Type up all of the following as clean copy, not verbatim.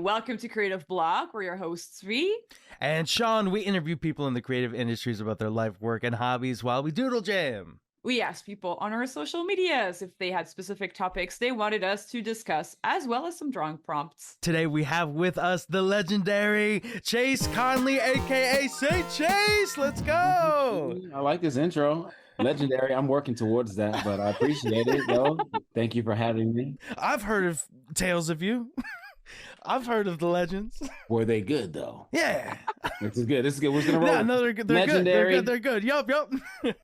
welcome to Creative Blog. We're your hosts, VEE and Sean. We interview people in the creative industries about their life, work, and hobbies while we doodle jam. We asked people on our social medias if they had specific topics they wanted us to discuss, as well as some drawing prompts. Today we have with us the legendary CHASE Conley, aka Say Chase. Let's go. I like this intro. Legendary. I'm working towards that, but I appreciate it, though. Thank you for having me. I've heard of tales of you. I've heard of the legends. Were they good, though? Yeah. This is good. This is good. We're gonna roll. No, they're good. Legendary. They're good. Yup.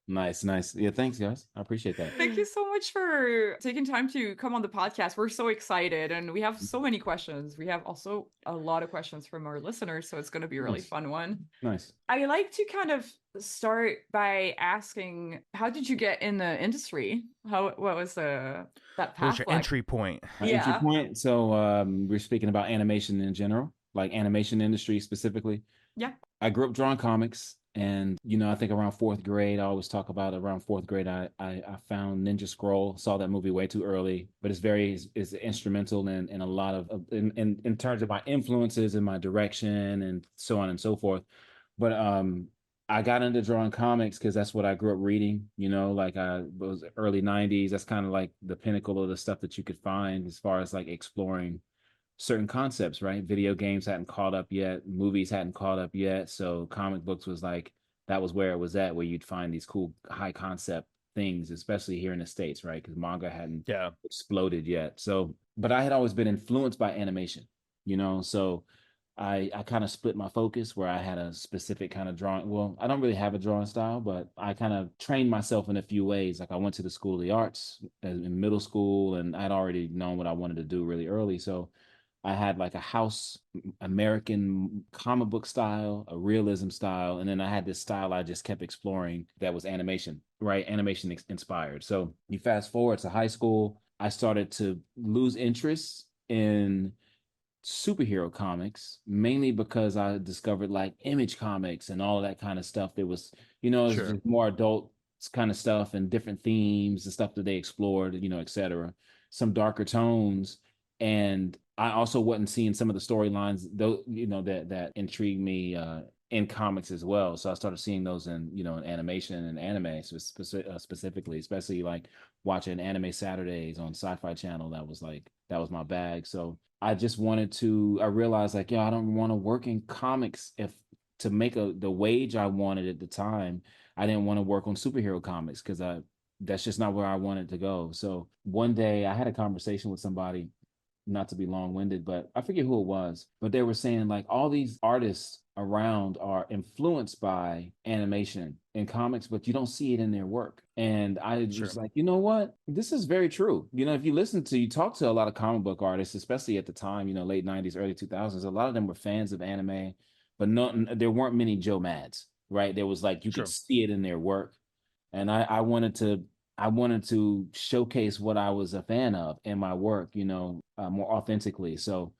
Nice. Yeah, thanks, guys. I appreciate that. Thank you so much for taking time to come on the podcast. We're so excited, and we have so many questions. We have also a lot of questions from our listeners, so it's going to be a really fun one. Nice. I like to kind of start by asking, how did you get in the industry? What was that path? What was your entry point? Entry point. So we're speaking about animation in general, like animation industry specifically. Yeah. I grew up drawing comics, and I think around fourth grade, I always talk about around fourth grade, I found Ninja Scroll. Saw that movie way too early, but it's instrumental in a lot of in terms of my influences and my direction and so on and so forth. But I got into drawing comics because that's what I grew up reading, like it was early 90s. That's kind of like the pinnacle of the stuff that you could find as far as like exploring certain concepts, right? Video games hadn't caught up yet. Movies hadn't caught up yet. So comic books was like, that was where it was at, where you'd find these cool high concept things, especially here in the States, right? Because manga hadn't exploded yet. So, but I had always been influenced by animation, so I kind of split my focus where I had a specific kind of drawing. Well, I don't really have a drawing style, but I kind of trained myself in a few ways. Like I went to the School of the Arts in middle school, and I'd already known what I wanted to do really early. So I had like a house American comic book style, a realism style, and then I had this style I just kept exploring that was animation, right? Animation inspired. So you fast forward to high school, I started to lose interest in superhero comics, mainly because I discovered like Image Comics and all of that kind of stuff. There was, it was just more adult kind of stuff and different themes and stuff that they explored, etc. Some darker tones. And I also wasn't seeing some of the storylines, though, that intrigued me in comics as well. So I started seeing those in, in animation and anime specifically, especially like watching Anime Saturdays on Sci-Fi Channel. That was my bag. So I just I realized like, I don't want to work in comics to make the wage I wanted at the time. I didn't want to work on superhero comics because that's just not where I wanted to go. So one day I had a conversation with somebody, not to be long-winded, but I forget who it was, but they were saying like all these artists around are influenced by animation in comics, but you don't see it in their work. And I was like, you know what? This is very true. If you talk to a lot of comic book artists, especially at the time, late 90s, early 2000s, a lot of them were fans of anime, but there weren't many Joe Mads, right? There was like, you could see it in their work. And I wanted to showcase what I was a fan of in my work, more authentically. So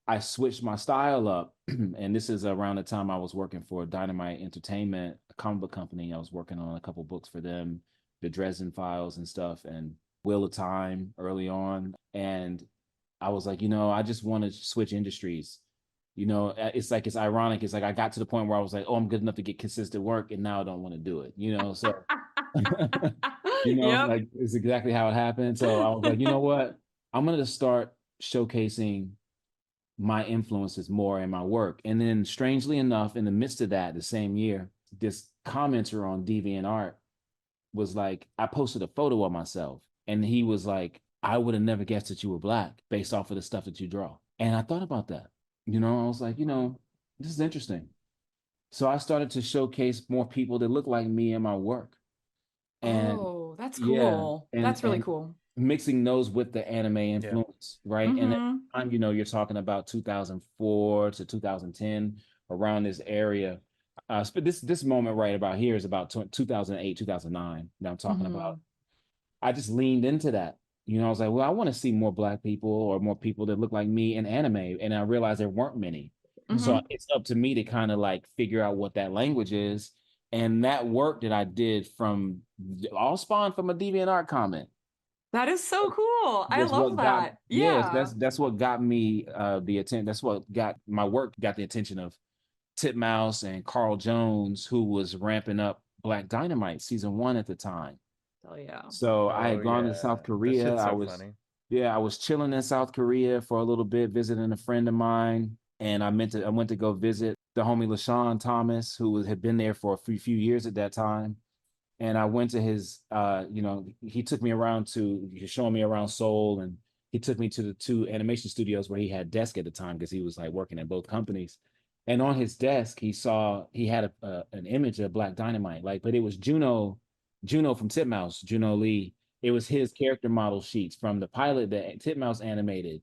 I switched my style up. And this is around the time I was working for DYNAMITE Entertainment, a comic book company. I was working on a couple books for them, the Dresden Files and stuff, and Wheel of Time early on. And I was like, I just want to switch industries. It's ironic. It's like I got to the point where I was like, oh, I'm good enough to get consistent work, and now I don't want to do it. So like it's exactly how it happened. So I was like, you know what? I'm going to start showcasing my influences more in my work. And then strangely enough, in the midst of that, the same year, this commenter on DeviantArt was like, I posted a photo of myself, and he was like, I would have never guessed that you were Black based off of the stuff that you draw. And I thought about that. I was like, this is interesting. So I started to showcase more people that look like me in my work. And that's cool. That's really cool. Mixing those with the anime influence, right? Mm-hmm. And at the time, you're talking about 2004 to 2010, around this area. This moment right about here is about 2008, 2009 that I'm talking about. I just leaned into that. I was like, well, I want to see more Black people or more people that look like me in anime. And I realized there weren't many. So it's up to me to kind of like figure out what that language is. And that work that I did all spawned from a DeviantArt comment. That is so cool. I That's love what got that. yes, Yeah. that's what got me the attention. That's what got my work got the attention of Titmouse and Carl Jones, who was ramping up Black Dynamite season 1 at the time. Oh yeah. So I Oh had gone to yeah, South that Korea. shit's so funny. I was chilling in South Korea for a little bit, visiting a friend of mine, and I went to go visit the homie LaShawn Thomas, who had been there for a few years at that time. And I went to his, he took me around showing me around Seoul, and he took me to the 2 animation studios where he had desk at the time because he was like working at both companies. And on his desk, he had an image of Black Dynamite, like, but it was Juno from Titmouse, Juno Lee. It was his character model sheets from the pilot that Titmouse animated.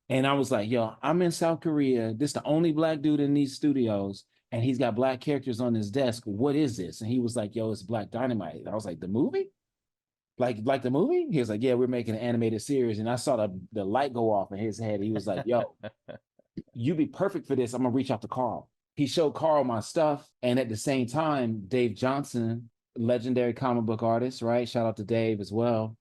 And I was like, yo, I'm in South Korea. This the only Black dude in these studios, and he's got Black characters on his desk. What is this? And he was like, yo, it's Black Dynamite. I was like, the movie? Like the movie? He was like, yeah, we're making an animated series. And I saw the light go off in his head. He was like, yo, you'd be perfect for this. I'm gonna reach out to Carl. He showed Carl my stuff. And at the same time, Dave Johnson, legendary comic book artist, right? Shout out to Dave as well.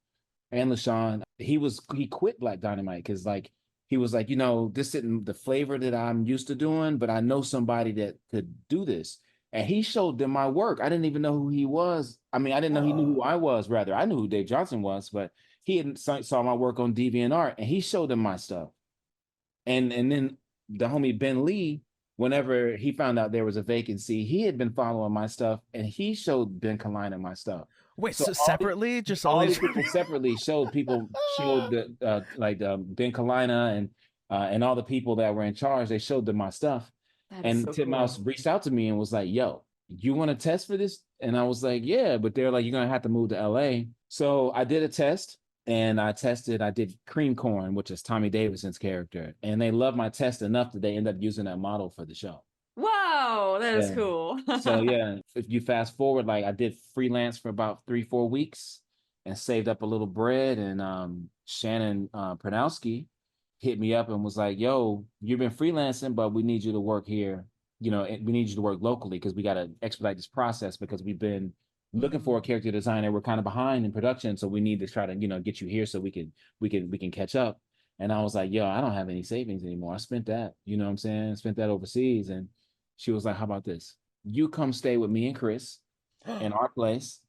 And LaShawn, he quit Black Dynamite because like he was like, this isn't the flavor that I'm used to doing, but I know somebody that could do this. And he showed them my work. I didn't even know who he was. I mean, I didn't know he knew who I was, rather. I knew who Dave Johnson was, but he had saw my work on DeviantArt, and he showed them my stuff. And then the homie Ben Lee, whenever he found out there was a vacancy, he had been following my stuff, and he showed Ben Kalina my stuff. Wait, So so separately, just all all these these people separately showed the Ben Kalina and all the people that were in charge. They showed them my stuff, That is and so Titmouse cool. reached out to me and was like, "Yo, you want to test for this?" And I was like, "Yeah," but they're like, "You're gonna have to move to LA." So I did a test, and I did Cream Corn, which is Tommy Davidson's character, and they loved my test enough that they ended up using that model for the show. Wow, that is Yeah. cool. So yeah, if you fast forward, like I did freelance for about 3-4 weeks and saved up a little bread, and Shannon Pronowski hit me up and was like, yo, you've been freelancing, but we need you to work here. We need you to work locally because we got to expedite this process because we've been looking for a character designer. We're kind of behind in production, so we need to try to get you here so we can catch up. And I was like, yo, I don't have any savings anymore. I spent that, you know what I'm saying? Spent that overseas. And she was like, how about this? You come stay with me and Chris in our place.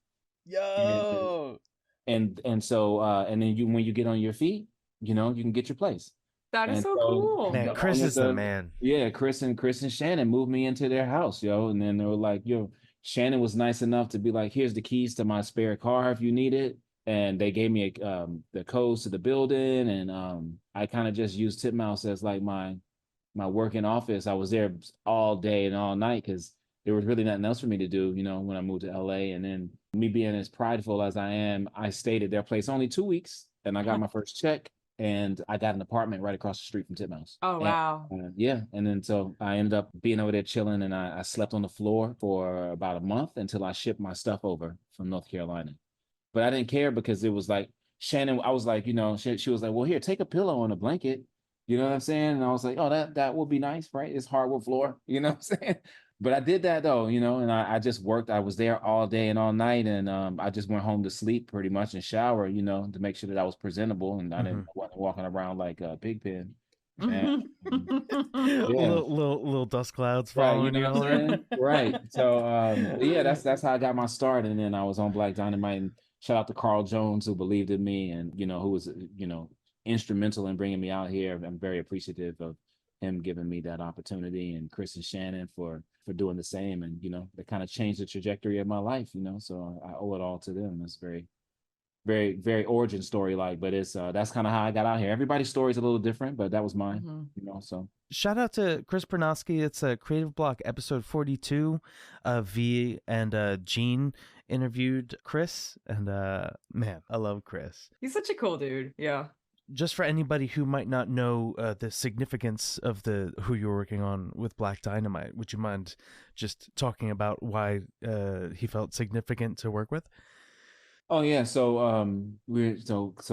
Yo. And then when you get on your feet, you can get your place. That is And so so cool. Man, the Chris owners is the of man. yeah, Chris and Shannon moved me into their house, yo. And then they were like, yo, Shannon was nice enough to be like, here's the keys to my spare car if you need it. And they gave me the codes to the building, and I kind of just used Titmouse as like my working office. I was there all day and all night because there was really nothing else for me to do, when I moved to LA. And then me being as prideful as I am, I stayed at their place only 2 weeks, and I got my first check, and I got an apartment right across the street from Titmouse. Oh wow. Yeah. And then so I ended up being over there chilling, and I slept on the floor for about a month until I shipped my stuff over from North Carolina. But I didn't care because it was like Shannon, I was like, she was like, well, here, take a pillow and a blanket. You know what I'm saying? And I was like, oh, that would be nice, right? It's hardwood floor. You know what I'm saying? But I did that though, and I just worked. I was there all day and all night, and I just went home to sleep pretty much and shower, to make sure that I was presentable and I didn't wasn't walking around like a pigpen. And yeah, little dust clouds right. You following know you what I'm all around. saying? Right. So yeah, that's how I got my start. And then I was on Black Dynamite, and shout out to Carl Jones who believed in me and who was instrumental in bringing me out here. I'm very appreciative of him giving me that opportunity, and Chris and Shannon for doing the same. And that kind of changed the trajectory of my life, so I owe it all to them. It's very, very, very origin story like, but it's that's kind of how I got out here. Everybody's story is a little different, but that was mine. So shout out to Chris Pronowski. It's a Creative Block episode 42. VEE and Gene interviewed Chris, and man, I love Chris. He's such a cool dude. Yeah. Just for anybody who might not know the significance of who you're working on with Black Dynamite, would you mind just talking about why he felt significant to work with? Oh yeah, so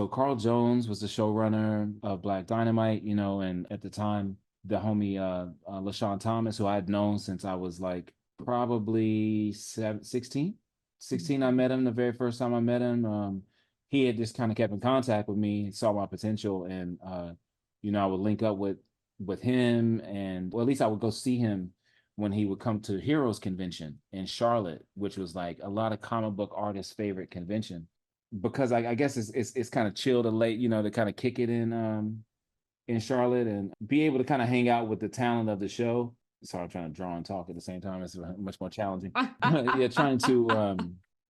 Carl Jones was the showrunner of Black Dynamite, and at the time the homie LaShawn Thomas, who I had known since I was like probably 16. I met him the very first time I met him. he had just kind of kept in contact with me, saw my potential, and I would link up with him, and well, at least I would go see him when he would come to Heroes Convention in Charlotte, which was like a lot of comic book artists' favorite convention, because I guess it's kind of chill to late, to kind of kick it in Charlotte and be able to kind of hang out with the talent of the show. Sorry, I'm trying to draw and talk at the same time. It's much more challenging. Yeah, trying to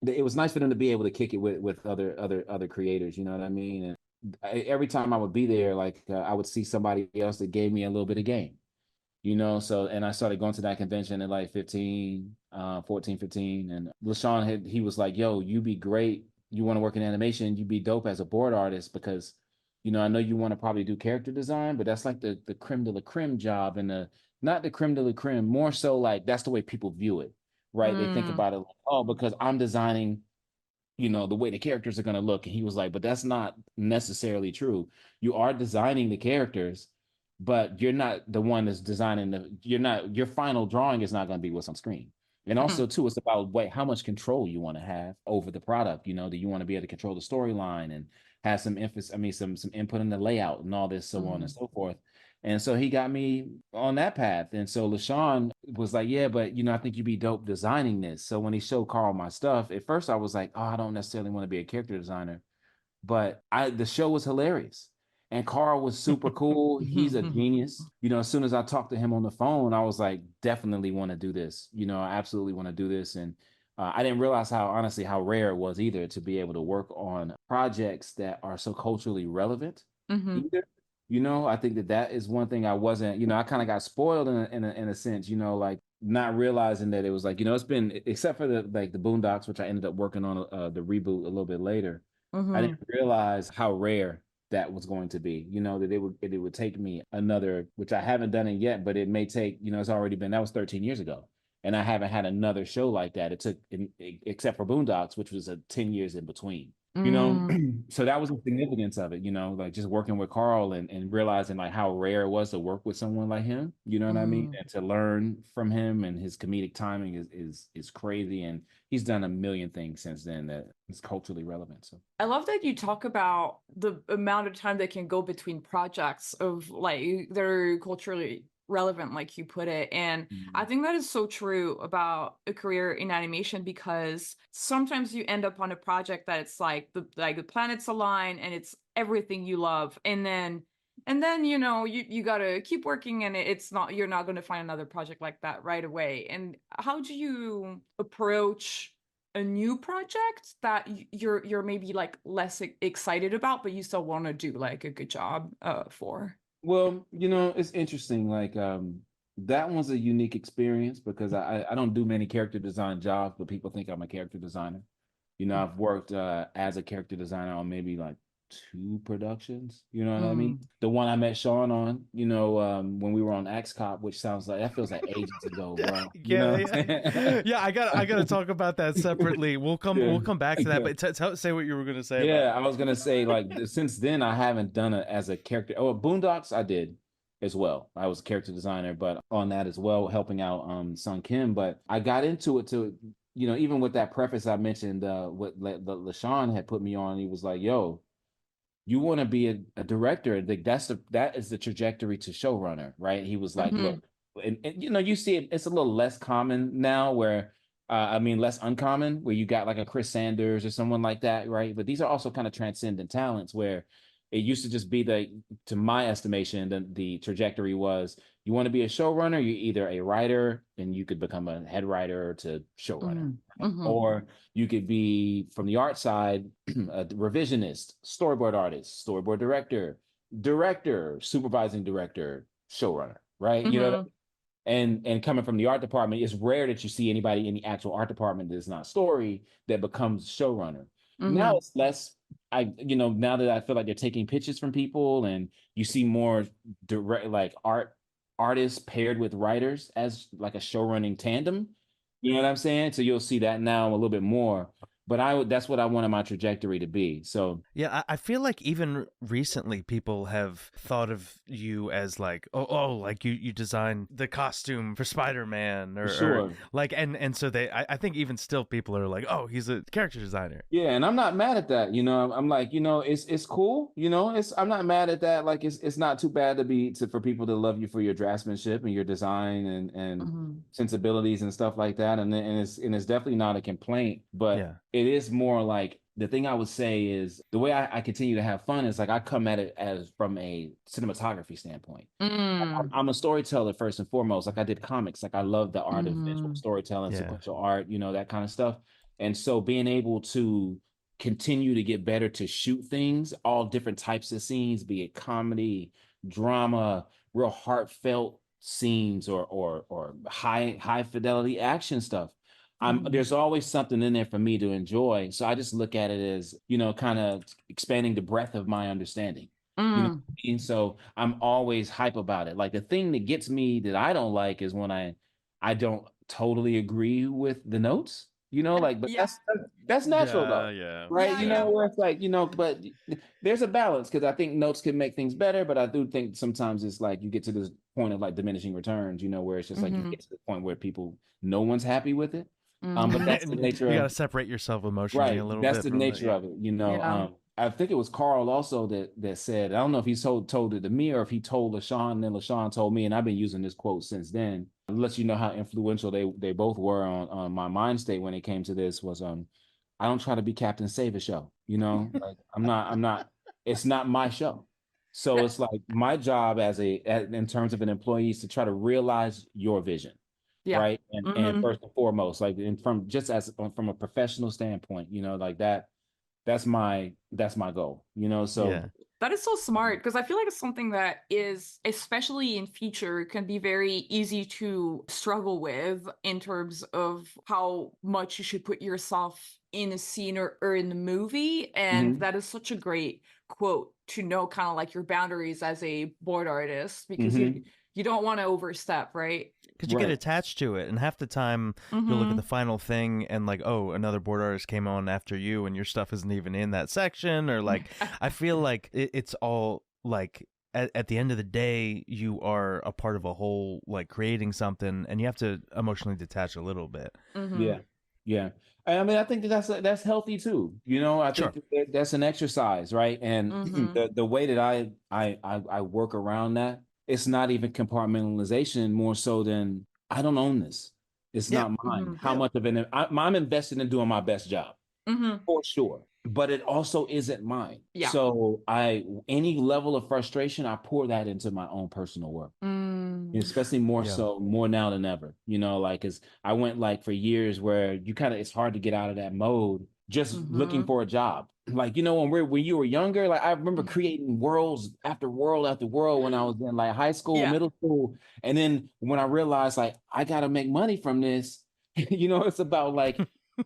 it was nice for them to be able to kick it with other creators, you know what I mean? And every time I would be there, like I would see somebody else that gave me a little bit of game, so, and I started going to that convention at like 14, 15, and LaShawn he was like, yo, you be great. You want to work in animation, you be dope as a board artist, because I know you want to probably do character design, but that's like the creme de la creme job, and not the creme de la creme, more so like that's the way people view it, right? They think about it like, oh, because I'm designing, the way the characters are going to look. And he was like, but that's not necessarily true. You are designing the characters, but you're not the one that's designing your final drawing is not going to be what's on screen. And also too, it's about how much control you want to have over the product. Do you want to be able to control the storyline and have some emphasis, some input in the layout and all this, so on and so forth. And so he got me on that path. And so LaShawn was like, yeah, but I think you'd be dope designing this. So when he showed Carl my stuff, at first I was like, oh, I don't necessarily want to be a character designer. But the show was hilarious. And Carl was super cool. He's a genius. As soon as I talked to him on the phone, I was like, definitely want to do this. I absolutely want to do this. And I didn't realize how rare it was either to be able to work on projects that are so culturally relevant either. I think that is one thing I wasn't, I kind of got spoiled in a sense, like not realizing that it was like, it's been, except for the Boondocks, which I ended up working on the reboot a little bit later. I didn't realize how rare that was going to be, that it would take me another, which I haven't done it yet, but it may take, it's already been, that was 13 years ago. And I haven't had another show like that. It took, except for Boondocks, which was 10 years in between. So that was the significance of it, like just working with Carl and realizing like how rare it was to work with someone like him, you know what I mean? And to learn from him, and his comedic timing is crazy. And he's done a million things since then that is culturally relevant. So I love that you talk about the amount of time that can go between projects of like they're culturally relevant, like you put it. And I think that is so true about a career in animation, because sometimes you end up on a project that it's like the planets align and it's everything you love, and then you gotta keep working, and you're not going to find another project like that right away. And how do you approach a new project that you're maybe like less excited about, but you still want to do like a good job for? Well, it's interesting. Like that one's a unique experience because I don't do many character design jobs, but people think I'm a character designer. I've worked as a character designer on maybe like 2 productions. You know what I mean? The one I met Sean on, when we were on Axe Cop, which that feels like ages ago, bro. Yeah. I gotta talk about that separately. We'll come back to that. But say what you were gonna say. Yeah, I was gonna say like since then I haven't done it as a character. Oh, Boondocks I did as well. I was a character designer, but on that as well, helping out Sun Kim. But I got into it to even with that preface I mentioned, what LaShawn had put me on. He was like, "Yo, you want to be a director? Like that is the trajectory to showrunner, right?" He was like, "Look," and you see it's a little less common now, where less uncommon, where you got like a Chris Sanders or someone like that, right? But these are also kind of transcendent talents, where it used to just be to my estimation, the trajectory was you want to be a showrunner, you're either a writer and you could become a head writer to showrunner, or you could be from the art side, a revisionist, storyboard artist, storyboard director, supervising director, showrunner, right? You know, and coming from the art department, it's rare that you see anybody in the actual art department that's not story that becomes showrunner. Now it's less. Now that I feel like they're taking pitches from people, and you see more direct, like artists paired with writers as like a show running tandem. You know what I'm saying? So you'll see that now a little bit more. but that's what I wanted my trajectory to be. So yeah, I feel like even recently people have thought of you as like, like you designed the costume for Spider-Man or like, and so I think even still people are like, oh, he's a character designer. Yeah, and I'm not mad at that. I'm like, it's cool. I'm not mad at that. Like, it's not too bad for people to love you for your draftsmanship and your design and sensibilities and stuff like that. And it's definitely not a complaint, but it is more like, the thing I would say is the way I continue to have fun is like I come at it as from a cinematography standpoint. I'm a storyteller first and foremost. Like I did comics. Like I love the art of visual storytelling, sequential art, that kind of stuff. And so being able to continue to get better to shoot things, all different types of scenes, be it comedy, drama, real heartfelt scenes, or high fidelity action stuff. There's always something in there for me to enjoy. So I just look at it as, kind of expanding the breadth of my understanding. You know what I mean? So I'm always hype about it. Like the thing that gets me that I don't like is when I don't totally agree with the notes. But that's natural though, right? Where it's like, but there's a balance, because I think notes can make things better, but I do think sometimes it's like you get to this point of like diminishing returns, where it's just like you get to the point where no one's happy with it. But that's the nature of it. You got to separate yourself emotionally a little bit. That's the nature of it, I think it was Carl also that said, I don't know if he told it to me or if he told LaShawn, and then LaShawn told me, and I've been using this quote since then. It lets you know how influential they both were on my mind state when it came to this. Was I don't try to be Captain Save a Show, like I'm not. It's not my show. So it's like my job in terms of an employee is to try to realize your vision. Right. And first and foremost, like from a professional standpoint, like that's my goal, so that is so smart, because I feel like it's something that is, especially in feature, can be very easy to struggle with in terms of how much you should put yourself in a scene or in the movie. And that is such a great quote to know, kind of like your boundaries as a board artist, because you don't want to overstep, right? Because you get attached to it, and half the time you'll look at the final thing and like, oh, another board artist came on after you and your stuff isn't even in that section, or like I feel like it's all like at the end of the day you are a part of a whole, like creating something, and you have to emotionally detach a little bit. Yeah. I mean, I think that's healthy too. I think that's an exercise, right? And the way that I work around that, it's not even compartmentalization, more so than I don't own this. It's not mine. How much of it I'm invested in doing my best job, for sure. But it also isn't mine. So any level of frustration, I pour that into my own personal work. Especially more now than ever. Like, cause I went like for years where it's hard to get out of that mode, just looking for a job. Like, when you were younger, like I remember creating worlds after world after world when I was in like high school, middle school. And then when I realized like I gotta make money from this, it's about like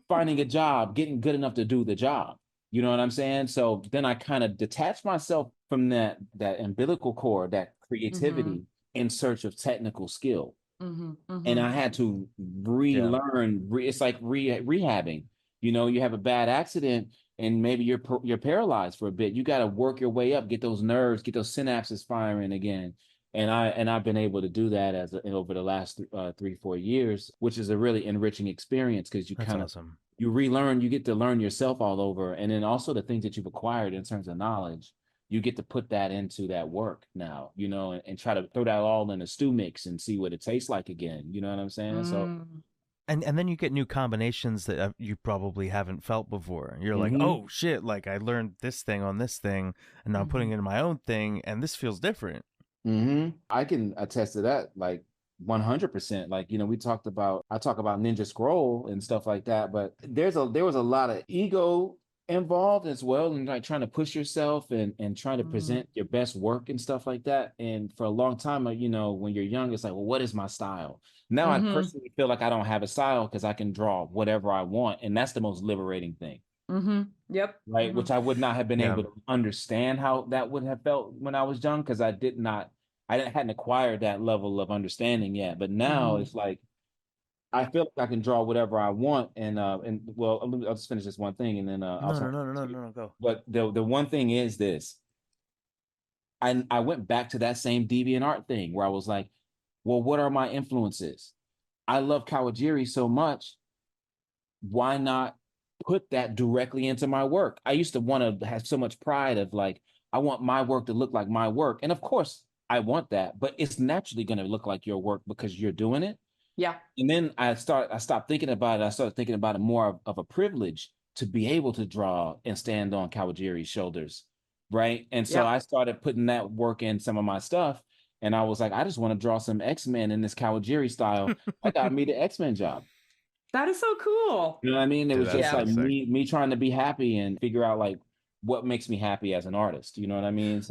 finding a job, getting good enough to do the job. You know what I'm saying? So then I kind of detached myself from that umbilical cord, that creativity, in search of technical skill. And I had to relearn. It's like rehabbing. You have a bad accident and maybe you're paralyzed for a bit. You got to work your way up, get those nerves, get those synapses firing again. And I've been able to do that over the last 3-4 years, which is a really enriching experience, because you kind of awesome. You relearn, you get to learn yourself all over, and then also the things that you've acquired in terms of knowledge, you get to put that into that work now, and try to throw that all in a stew mix and see what it tastes like again. You know what I'm saying? So. And then you get new combinations that you probably haven't felt before. You're like, oh shit, like I learned this thing on this thing, and now I'm putting it in my own thing, and this feels different. I can attest to that, like 100%. Like, I talk about Ninja Scroll and stuff like that, but there was a lot of ego involved as well, and like trying to push yourself and trying to present your best work and stuff like that. And for a long time, when you're young, it's like, well, what is my style? Now I personally feel like I don't have a style, because I can draw whatever I want, and that's the most liberating thing. Yep. Right. Which I would not have been able to understand how that would have felt when I was young, because I hadn't acquired that level of understanding yet. But now it's like I feel like I can draw whatever I want, and well, I'll just finish this one thing, and then No, go. But the one thing is this: I went back to that same DeviantArt thing where I was like, well, what are my influences? I love Kawajiri so much. Why not put that directly into my work? I used to want to have so much pride of like, I want my work to look like my work. And of course, I want that, but it's naturally going to look like your work because you're doing it. Yeah. And then I stopped thinking about it. I started thinking about it more of a privilege to be able to draw and stand on Kawajiri's shoulders. Right. And so I started putting that work in some of my stuff. And I was like, I just want to draw some X-Men in this Kawajiri style. I got me the X-Men job. That is so cool. You know what I mean? It was just like me trying to be happy and figure out like what makes me happy as an artist. You know what I mean?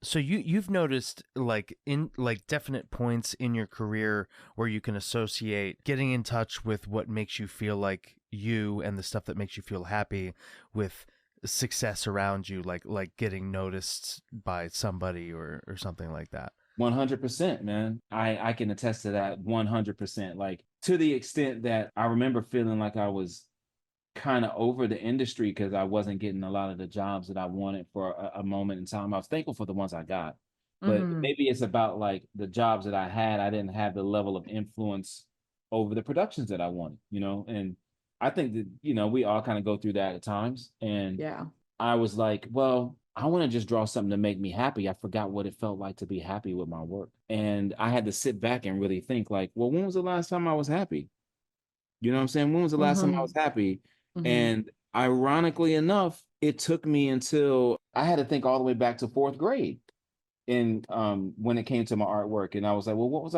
So you've noticed like in like definite points in your career where you can associate getting in touch with what makes you feel like you and the stuff that makes you feel happy with success around you, like getting noticed by somebody or something like that. 100%, man. I can attest to that 100%. Like to the extent that I remember feeling like I was kind of over the industry because I wasn't getting a lot of the jobs that I wanted for a moment in time. I was thankful for the ones I got, but maybe it's about like the jobs that I had. I didn't have the level of influence over the productions that I wanted, you know? And I think that, you know, we all kind of go through that at times. And I was like, well, I want to just draw something to make me happy. I forgot what it felt like to be happy with my work. And I had to sit back and really think like, well, when was the last time I was happy? You know what I'm saying? When was the last time I was happy? And ironically enough, it took me until I had to think all the way back to 4th grade. And when it came to my artwork, and I was like, well, what was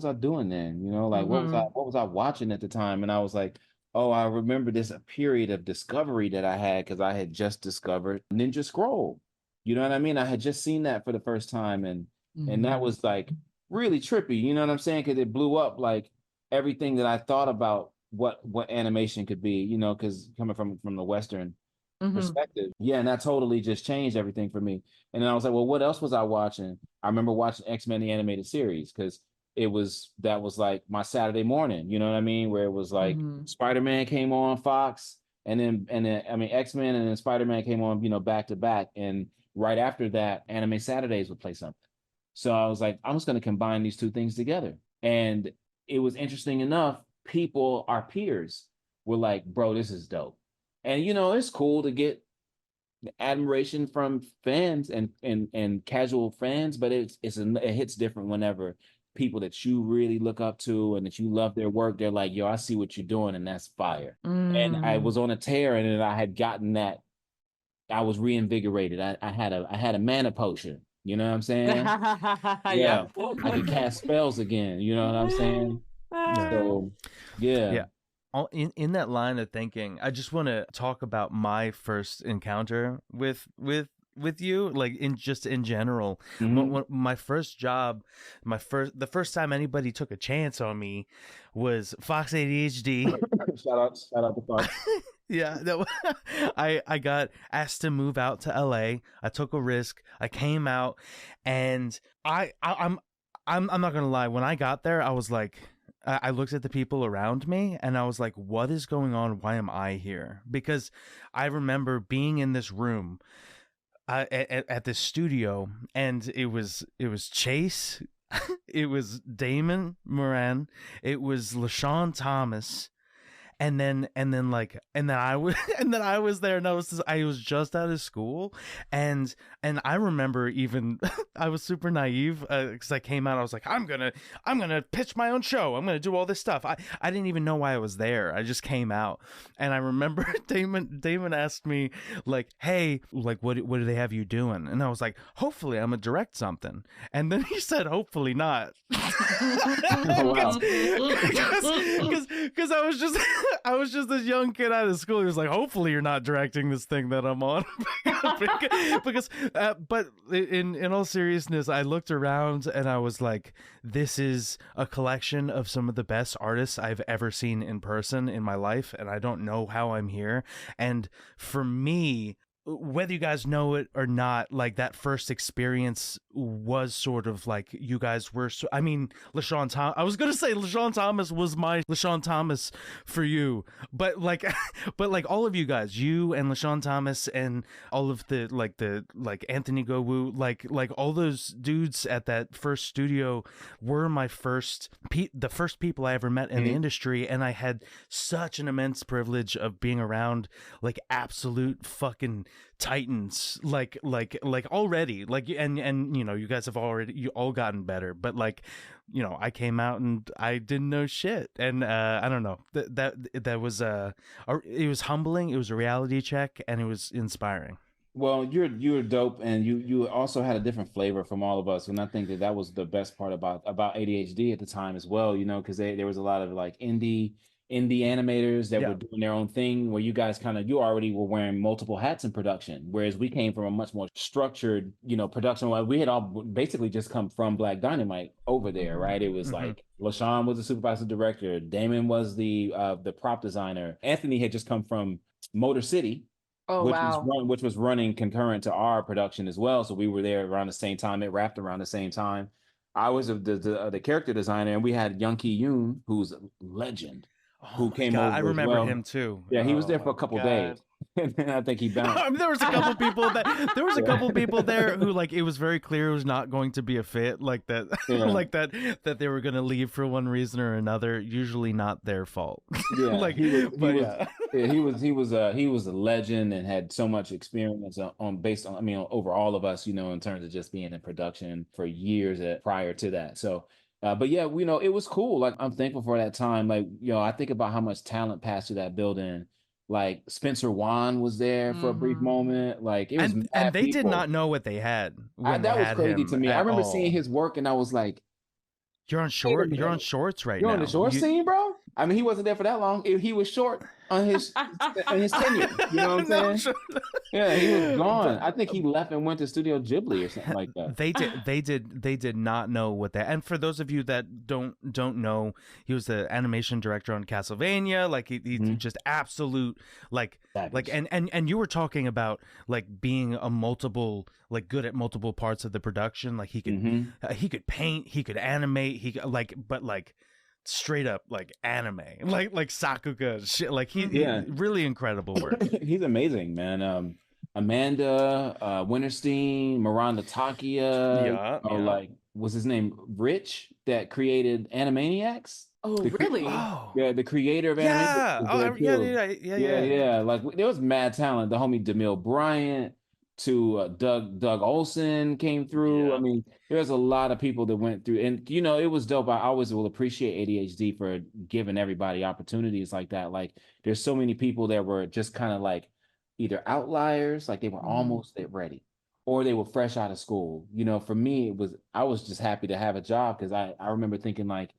I doing then? You know, like what was I watching at the time? And I was like, oh, I remember this period of discovery that I had because I had just discovered Ninja Scroll. You know what I mean? I had just seen that for the first time, and that was like really trippy. You know what I'm saying? Because it blew up like everything that I thought about what animation could be. You know, because coming from the Western perspective, and that totally just changed everything for me. And then I was like, well, what else was I watching? I remember watching X-Men the animated series because that was like my Saturday morning, you know what I mean? Where it was like Spider-Man came on Fox, and then I mean X-Men, and then Spider-Man came on, you know, back to back. And right after that, Anime Saturdays would play something. So I was like, I'm just gonna combine these two things together. And it was interesting enough, our peers were like, bro, this is dope. And you know, it's cool to get admiration from fans and casual fans, but it hits different whenever people that you really look up to and that you love their work, they're like, yo, I see what you're doing, and that's fire. And I was on a tear, and then I had gotten that. I was reinvigorated. I had a mana potion. You know what I'm saying? I could cast spells again. You know what I'm saying? So, yeah. In that line of thinking, I just want to talk about my first encounter with you, like in general. My first job, the first time anybody took a chance on me was Fox ADHD. shout out to Fox. I got asked to move out to LA. I took a risk. I came out, and I'm not gonna lie. When I got there, I was like, I looked at the people around me and I was like, what is going on? Why am I here? Because I remember being in this room at this studio, and it was Chase, it was Damon Moran, it was LaShawn Thomas, and then I was there, and I was just out of school, and I remember even I was super naive because I came out, I was like, I'm gonna pitch my own show, I'm gonna do all this stuff. I didn't even know why I was there. I just came out, and I remember Damon asked me like, hey, like what do they have you doing? And I was like, hopefully I'm gonna direct something. And then he said, hopefully not. Because I was just this young kid out of school. He was like, hopefully you're not directing this thing that I'm on. But in all seriousness, I looked around and I was like, this is a collection of some of the best artists I've ever seen in person in my life, and I don't know how I'm here. And for me, whether you guys know it or not, like that first experience was sort of like you guys were. I mean, LaShawn Thomas. I was gonna say LaShawn Thomas was my LaShawn Thomas for you, but like, but like all of you guys, you and LaShawn Thomas and all of the Anthony Gowu, like all those dudes at that first studio were my the first people I ever met in the industry, and I had such an immense privilege of being around like absolute fucking titans, like already, like, and you know, you guys have you all gotten better, but like, you know, I came out and I didn't know shit, and I don't know, that was it was humbling, it was a reality check, and it was inspiring. Well, you're dope, and you also had a different flavor from all of us, and I think that was the best part about ADHD at the time as well, you know, because there was a lot of like indie animators that were doing their own thing, where you guys you already were wearing multiple hats in production, whereas we came from a much more structured, you know, production. We had all basically just come from Black Dynamite over there, right? It was like LaShawn was the supervisor director, Damon was the prop designer, Anthony had just come from Motor City, which was running concurrent to our production as well. So we were there around the same time. It wrapped around the same time. I was the character designer, and we had Young Ki Yoon, who's a legend, who came over. I remember him too. Yeah, he was there for a couple days. And then I think he bounced. There was a couple people there who, like, it was very clear it was not going to be a fit, like that, like that they were going to leave for one reason or another. Usually not their fault. Yeah, like he was a legend and had so much experience over all of us, you know, in terms of just being in production for years prior to that. So. But yeah, you know, it was cool. Like, I'm thankful for that time. Like, you know, I think about how much talent passed through that building. Like, Spencer Wan was there for a brief moment. Like, it was, and they did not know what they had. That was crazy to me. I remember seeing his work, and I was like, "You're on shorts right now. You're on the short scene, bro." I mean, he wasn't there for that long. He was short on his tenure. You know what I'm saying? Yeah, he was gone. I think he left and went to Studio Ghibli or something like that. They did not know what that. And for those of you that don't know, he was the animation director on Castlevania. Like, he's just absolute and you were talking about like being a multiple, like, good at multiple parts of the production. Like, he could paint, he could animate, he but like straight up like anime, like Sakuga shit. Like, really incredible work. He's amazing, man. Amanda Winterstein, Miranda Takia, like, was his name Rich, that created Animaniacs? Oh, really? Yeah, the creator of Animaniacs. Yeah. Like, there was mad talent. The homie DeMille Bryant to Doug Olson came through. I mean, there's a lot of people that went through, and you know, it was dope. I always will appreciate ADHD for giving everybody opportunities like that. Like, there's so many people that were just kind of like either outliers, like they were almost ready, or they were fresh out of school. You know, for me, I was just happy to have a job, because I remember thinking, like,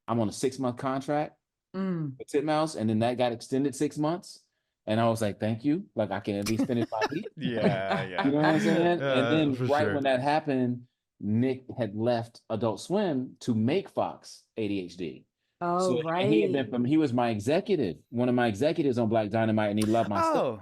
I'm on a 6-month contract with Titmouse, and then that got extended 6 months. And I was like, thank you. Like, I can at least finish my week. Yeah. You know what I'm saying? And then when that happened, Nick had left Adult Swim to make Fox ADHD. Oh, so, right. He was my executive, one of my executives on Black Dynamite, and he loved my stuff.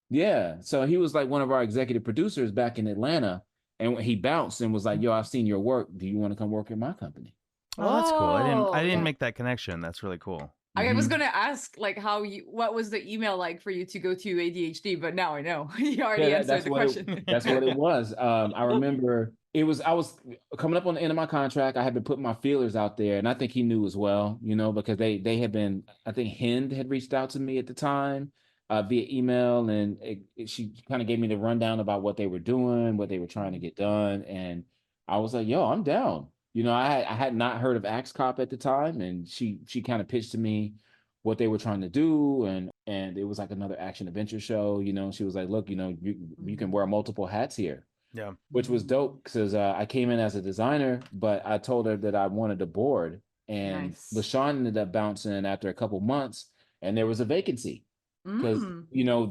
Yeah. So he was like one of our executive producers back in Atlanta. And he bounced and was like, yo, I've seen your work. Do you want to come work at my company? Oh, that's cool. I didn't make that connection. That's really cool. I was going to ask, like, what was the email like for you to go to ADHD, but now I know. You already answered the question. That's what it was. I remember I was coming up on the end of my contract. I had been putting my feelers out there, and I think he knew as well, you know, because they had been, I think Hind had reached out to me at the time via email, and she kind of gave me the rundown about what they were doing, what they were trying to get done. And I was like, yo, I'm down. You know, I had not heard of Axe Cop at the time, and she kind of pitched to me what they were trying to do, and it was like another action adventure show. You know, she was like, look, you know, you can wear multiple hats here. Yeah, which was dope, because I came in as a designer, but I told her that I wanted a board, and LaShawn ended up bouncing after a couple months, and there was a vacancy, because you know,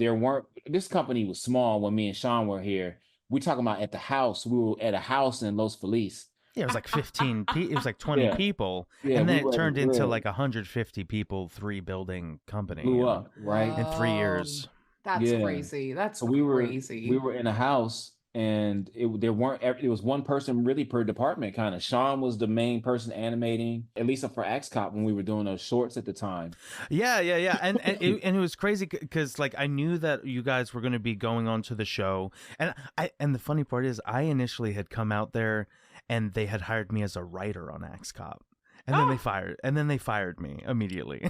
this company was small when me and Sean were here. We talking about at the house. We were at a house in Los Feliz. Yeah, it was like 15. It was like 20 people, and then it turned into like 150 people, 3-building company. Blew up, right? In 3 years. That's Yeah. crazy. That's So crazy. we were in a house, and it was one person really per department. Kind of Sean was the main person animating, at least for XCOP when we were doing those shorts at the time. Yeah, and it was crazy because like I knew that you guys were going to be going on to the show, and the funny part is I initially had come out there and they had hired me as a writer on XCOP. And then they fired me immediately.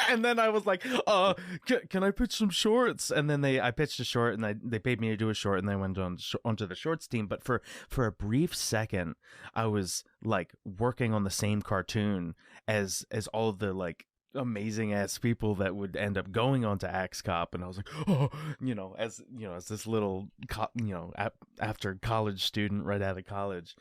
And then I was like, can I pitch some shorts? And then I pitched a short, and they paid me to do a short, and then I went onto the shorts team. But for a brief second, I was like working on the same cartoon as all of the like amazing ass people that would end up going on to XCOP, and I was like, as this little after college student right out of college.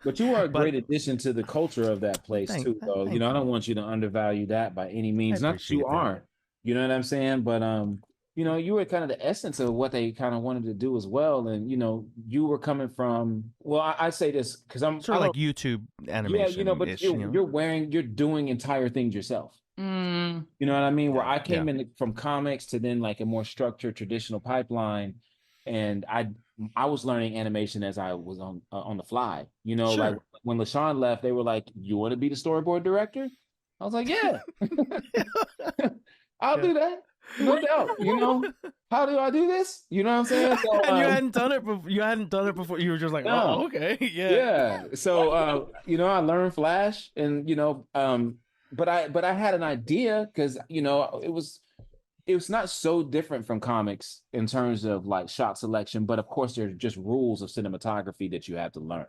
But you are a great addition to the culture of that place too, though. I don't want you to undervalue that by any means. Not that you aren't, you know what I'm saying? But you were kind of the essence of what they kind of wanted to do as well. And you were coming from, well, I say this because I'm sort of like YouTube animation. Yeah, but you're doing entire things yourself. You know what I mean? Where I came in from comics to then like a more structured traditional pipeline, and I was learning animation as I was on the fly. Like when LaShawn left, they were like, "You want to be the storyboard director?" I was like, "Yeah, I'll do that, no doubt." How do I do this? You know what I'm saying? So, and you hadn't done it before. You were just like, "Oh, okay, yeah." So I learned Flash, and but I had an idea because it was not so different from comics in terms of like shot selection, but of course there's just rules of cinematography that you have to learn,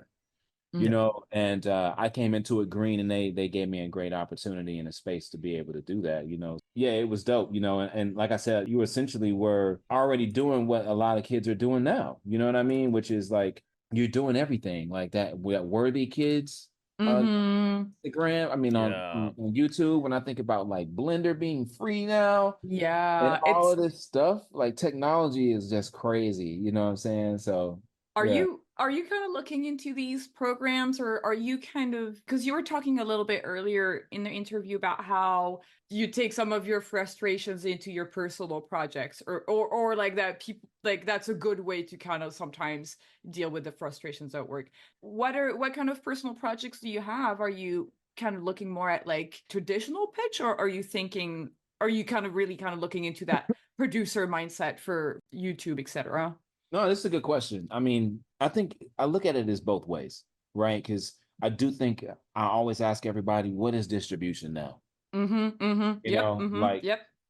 and I came into it green, and they gave me a great opportunity and a space to be able to do that. Yeah, it was dope, and like I said, you essentially were already doing what a lot of kids are doing now, you know what I mean? Which is like, you're doing everything like that Worthy Kids Instagram. I mean, on YouTube, when I think about like Blender being free now, and all of this stuff, like technology is just crazy. You know what I'm saying? So are you kind of looking into these programs, or are you kind of, because you were talking a little bit earlier in the interview about how you take some of your frustrations into your personal projects, or like that people like that's a good way to kind of sometimes deal with the frustrations at work. What kind of personal projects do you have? Are you kind of looking more at like traditional pitch, or are you kind of really kind of looking into that producer mindset for YouTube, etc.? No, this is a good question. I mean, I think I look at it as both ways, right? Because I do think I always ask everybody, what is distribution now? Like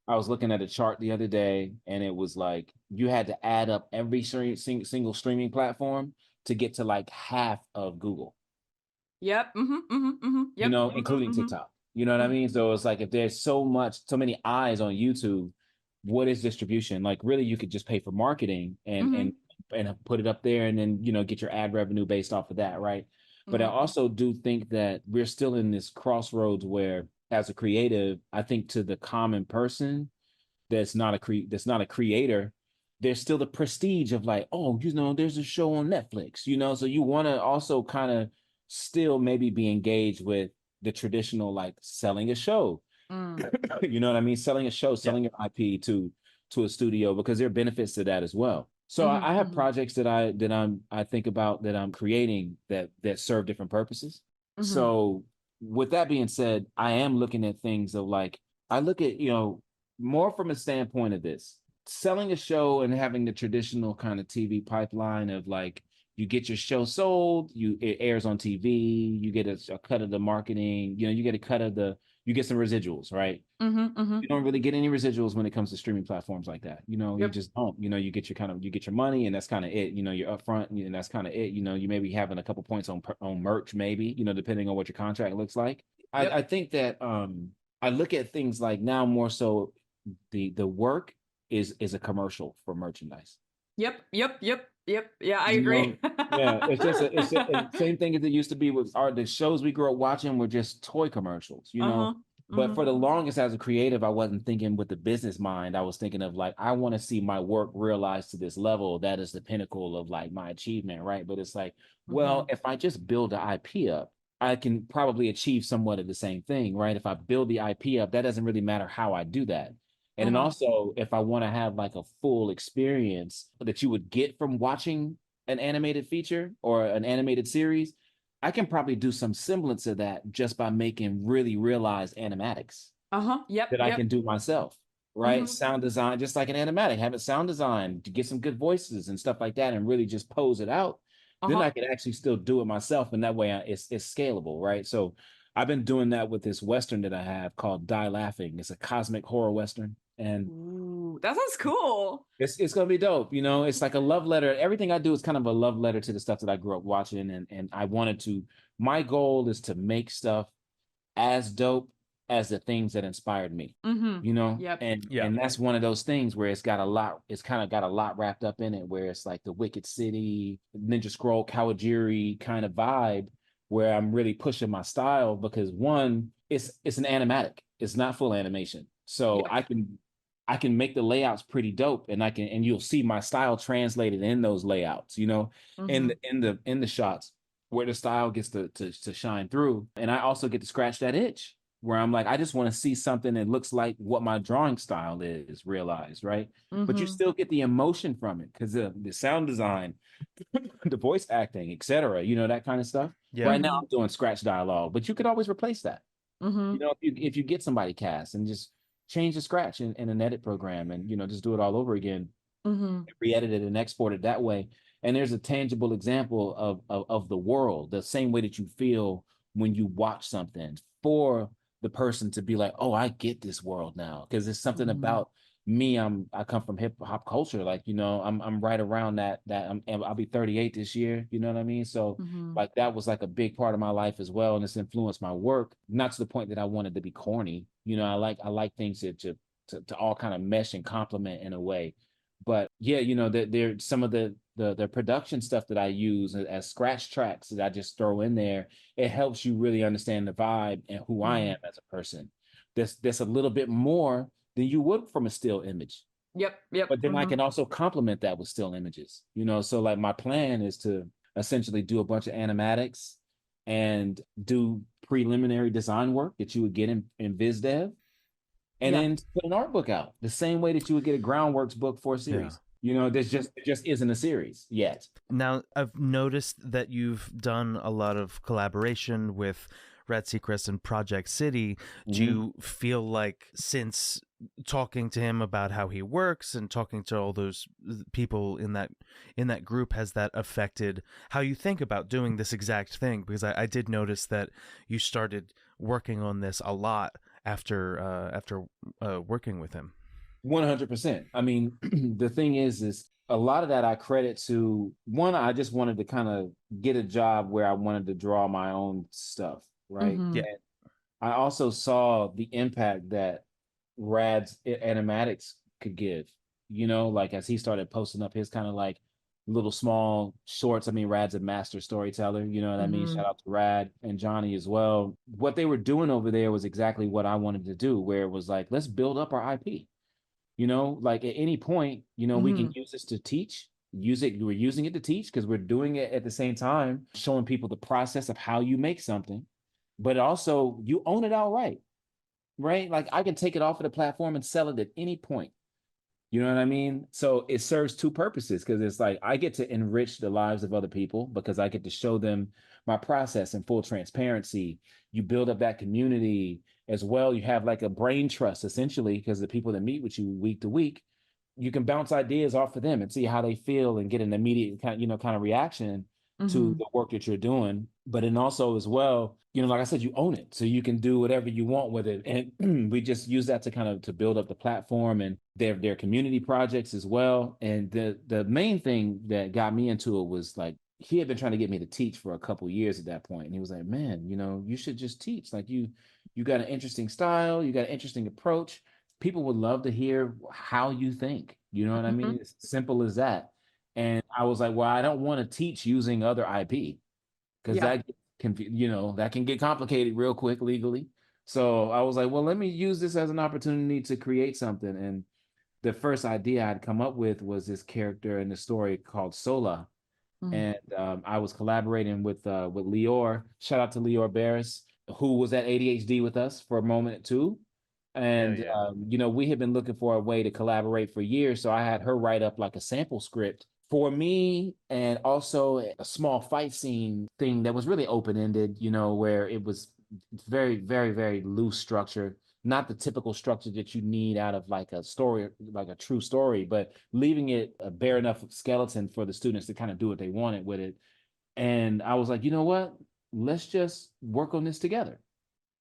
I was looking at a chart the other day, and it was like you had to add up every single streaming platform to get to like half of Google. Including TikTok. You know what I mean? So it's like, if there's so many eyes on YouTube, what is distribution? Like, really, you could just pay for marketing and put it up there, and then get your ad revenue based off of that, right? But I also do think that we're still in this crossroads where, as a creative, I think to the common person that's not a creator, there's still the prestige of like, oh, there's a show on Netflix, so you want to also kind of still maybe be engaged with the traditional, like selling a show. You know what I mean? Selling a show, selling your IP to a studio, because there are benefits to that as well. So I have projects that I think about that I'm creating that serve different purposes. So with that being said, I am looking at things of like, I look at, more from a standpoint of this, selling a show and having the traditional kind of TV pipeline of like, you get your show sold, it airs on TV, you get a cut of the marketing, you get a cut of you get some residuals, right? You don't really get any residuals when it comes to streaming platforms like that. You just don't. You get your money, and that's kind of it. You're upfront, and that's kind of it. You may be having a couple points on merch, maybe, depending on what your contract looks like. I think that I look at things like now more so the work is a commercial for merchandise. Yep. Yeah, I agree. It's the same thing as it used to be with the shows we grew up watching were just toy commercials, But for the longest, as a creative, I wasn't thinking with the business mind. I was thinking of like, I want to see my work realized to this level. That is the pinnacle of like my achievement, right? But it's like, well, if I just build the IP up, I can probably achieve somewhat of the same thing, right? If I build the IP up, that doesn't really matter how I do that. And then also, if I want to have like a full experience that you would get from watching an animated feature or an animated series, I can probably do some semblance of that just by making really realized animatics that I can do myself, right? Sound design, just like an animatic, have it sound design to get some good voices and stuff like that and really just pose it out. Then I can actually still do it myself. And that way it's scalable, right? So I've been doing that with this Western that I have called Die Laughing. It's a cosmic horror Western. And ooh, that sounds cool. It's gonna be dope. You know, it's like a love letter. Everything I do is kind of a love letter to the stuff that I grew up watching. And I wanted to, my goal is to make stuff as dope as the things that inspired me. You know? And that's one of those things where it's kind of got a lot wrapped up in it, where it's like the Wicked City, Ninja Scroll, Kawajiri kind of vibe, where I'm really pushing my style because one, it's an animatic. It's not full animation. So I can make the layouts pretty dope, and you'll see my style translated in those layouts, you know, in the shots where the style gets to shine through. And I also get to scratch that itch where I'm like, I just want to see something that looks like what my drawing style is realized, right? But you still get the emotion from it because the sound design, the voice acting, etc., you know, that kind of stuff. Right now I'm doing scratch dialogue, but you could always replace that. You know, if you get somebody cast and just change the scratch in an edit program and, you know, just do it all over again, re-edit it and export it that way. And there's a tangible example of the world, the same way that you feel when you watch something, for the person to be like, oh, I get this world now. Because it's something about me. I come from hip hop culture. Like, you know, I'm right around that I'll be 38 this year. You know what I mean? So like that was like a big part of my life as well. And it's influenced my work, not to the point that I wanted to be corny. You know, I like things that to all kind of mesh and complement in a way. But yeah, you know, there some of the production stuff that I use as scratch tracks that I just throw in there. It helps you really understand the vibe and who I am as a person. That's a little bit more than you would from a still image. But then I can also complement that with still images. You know, so like my plan is to essentially do a bunch of animatics and do preliminary design work that you would get in VizDev, and then put an art book out the same way that you would get a Groundworks book for a series. You know, it just isn't a series yet. Now, I've noticed that you've done a lot of collaboration with Red Seacrest and Project City. Do you feel like, since talking to him about how he works and talking to all those people in that group, has that affected how you think about doing this exact thing? Because I did notice that you started working on this a lot after working with him. 100%. I mean, the thing is a lot of that I credit to, one, I just wanted to kind of get a job where I wanted to draw my own stuff, right? And I also saw the impact that Rad's animatics could give, you know, like as he started posting up his kind of like little small shorts. I mean, Rad's a master storyteller, you know what I mean? Shout out to Rad and Johnny as well. What they were doing over there was exactly what I wanted to do, where it was like, let's build up our IP. You know, like at any point, you know, we can use this to teach, we're using it to teach because we're doing it at the same time, showing people the process of how you make something, but also you own it outright, right? Like I can take it off of the platform and sell it at any point. You know what I mean? So it serves two purposes, because it's like I get to enrich the lives of other people because I get to show them my process in full transparency. You build up that community as well. You have like a brain trust, essentially, because the people that meet with you week to week, you can bounce ideas off of them and see how they feel and get an immediate kind of reaction to the work that you're doing. But then also as well, you know, like I said, you own it, so you can do whatever you want with it. And we just use that to kind of to build up the platform and their community projects as well. And the main thing that got me into it was like, he had been trying to get me to teach for a couple years at that point. And he was like, man, you know, you should just teach. Like you got an interesting style, you got an interesting approach. People would love to hear how you think. You know what I mean? It's simple as that. And I was like, well, I don't want to teach using other IP, because that can, you know, that can get complicated real quick legally. So I was like, well, let me use this as an opportunity to create something. And the first idea I'd come up with was this character in the story called Sola. And I was collaborating with Lior. Shout out to Lior Barris, who was at ADHD with us for a moment too. And, yeah. we had been looking for a way to collaborate for years. So I had her write up like a sample script for me, and also a small fight scene thing that was really open-ended, where it was very, very, very loose structure, not the typical structure that you need out of like a story, like a true story, but leaving it a bare enough skeleton for the students to kind of do what they wanted with it. And I was like, you know what? Let's just work on this together.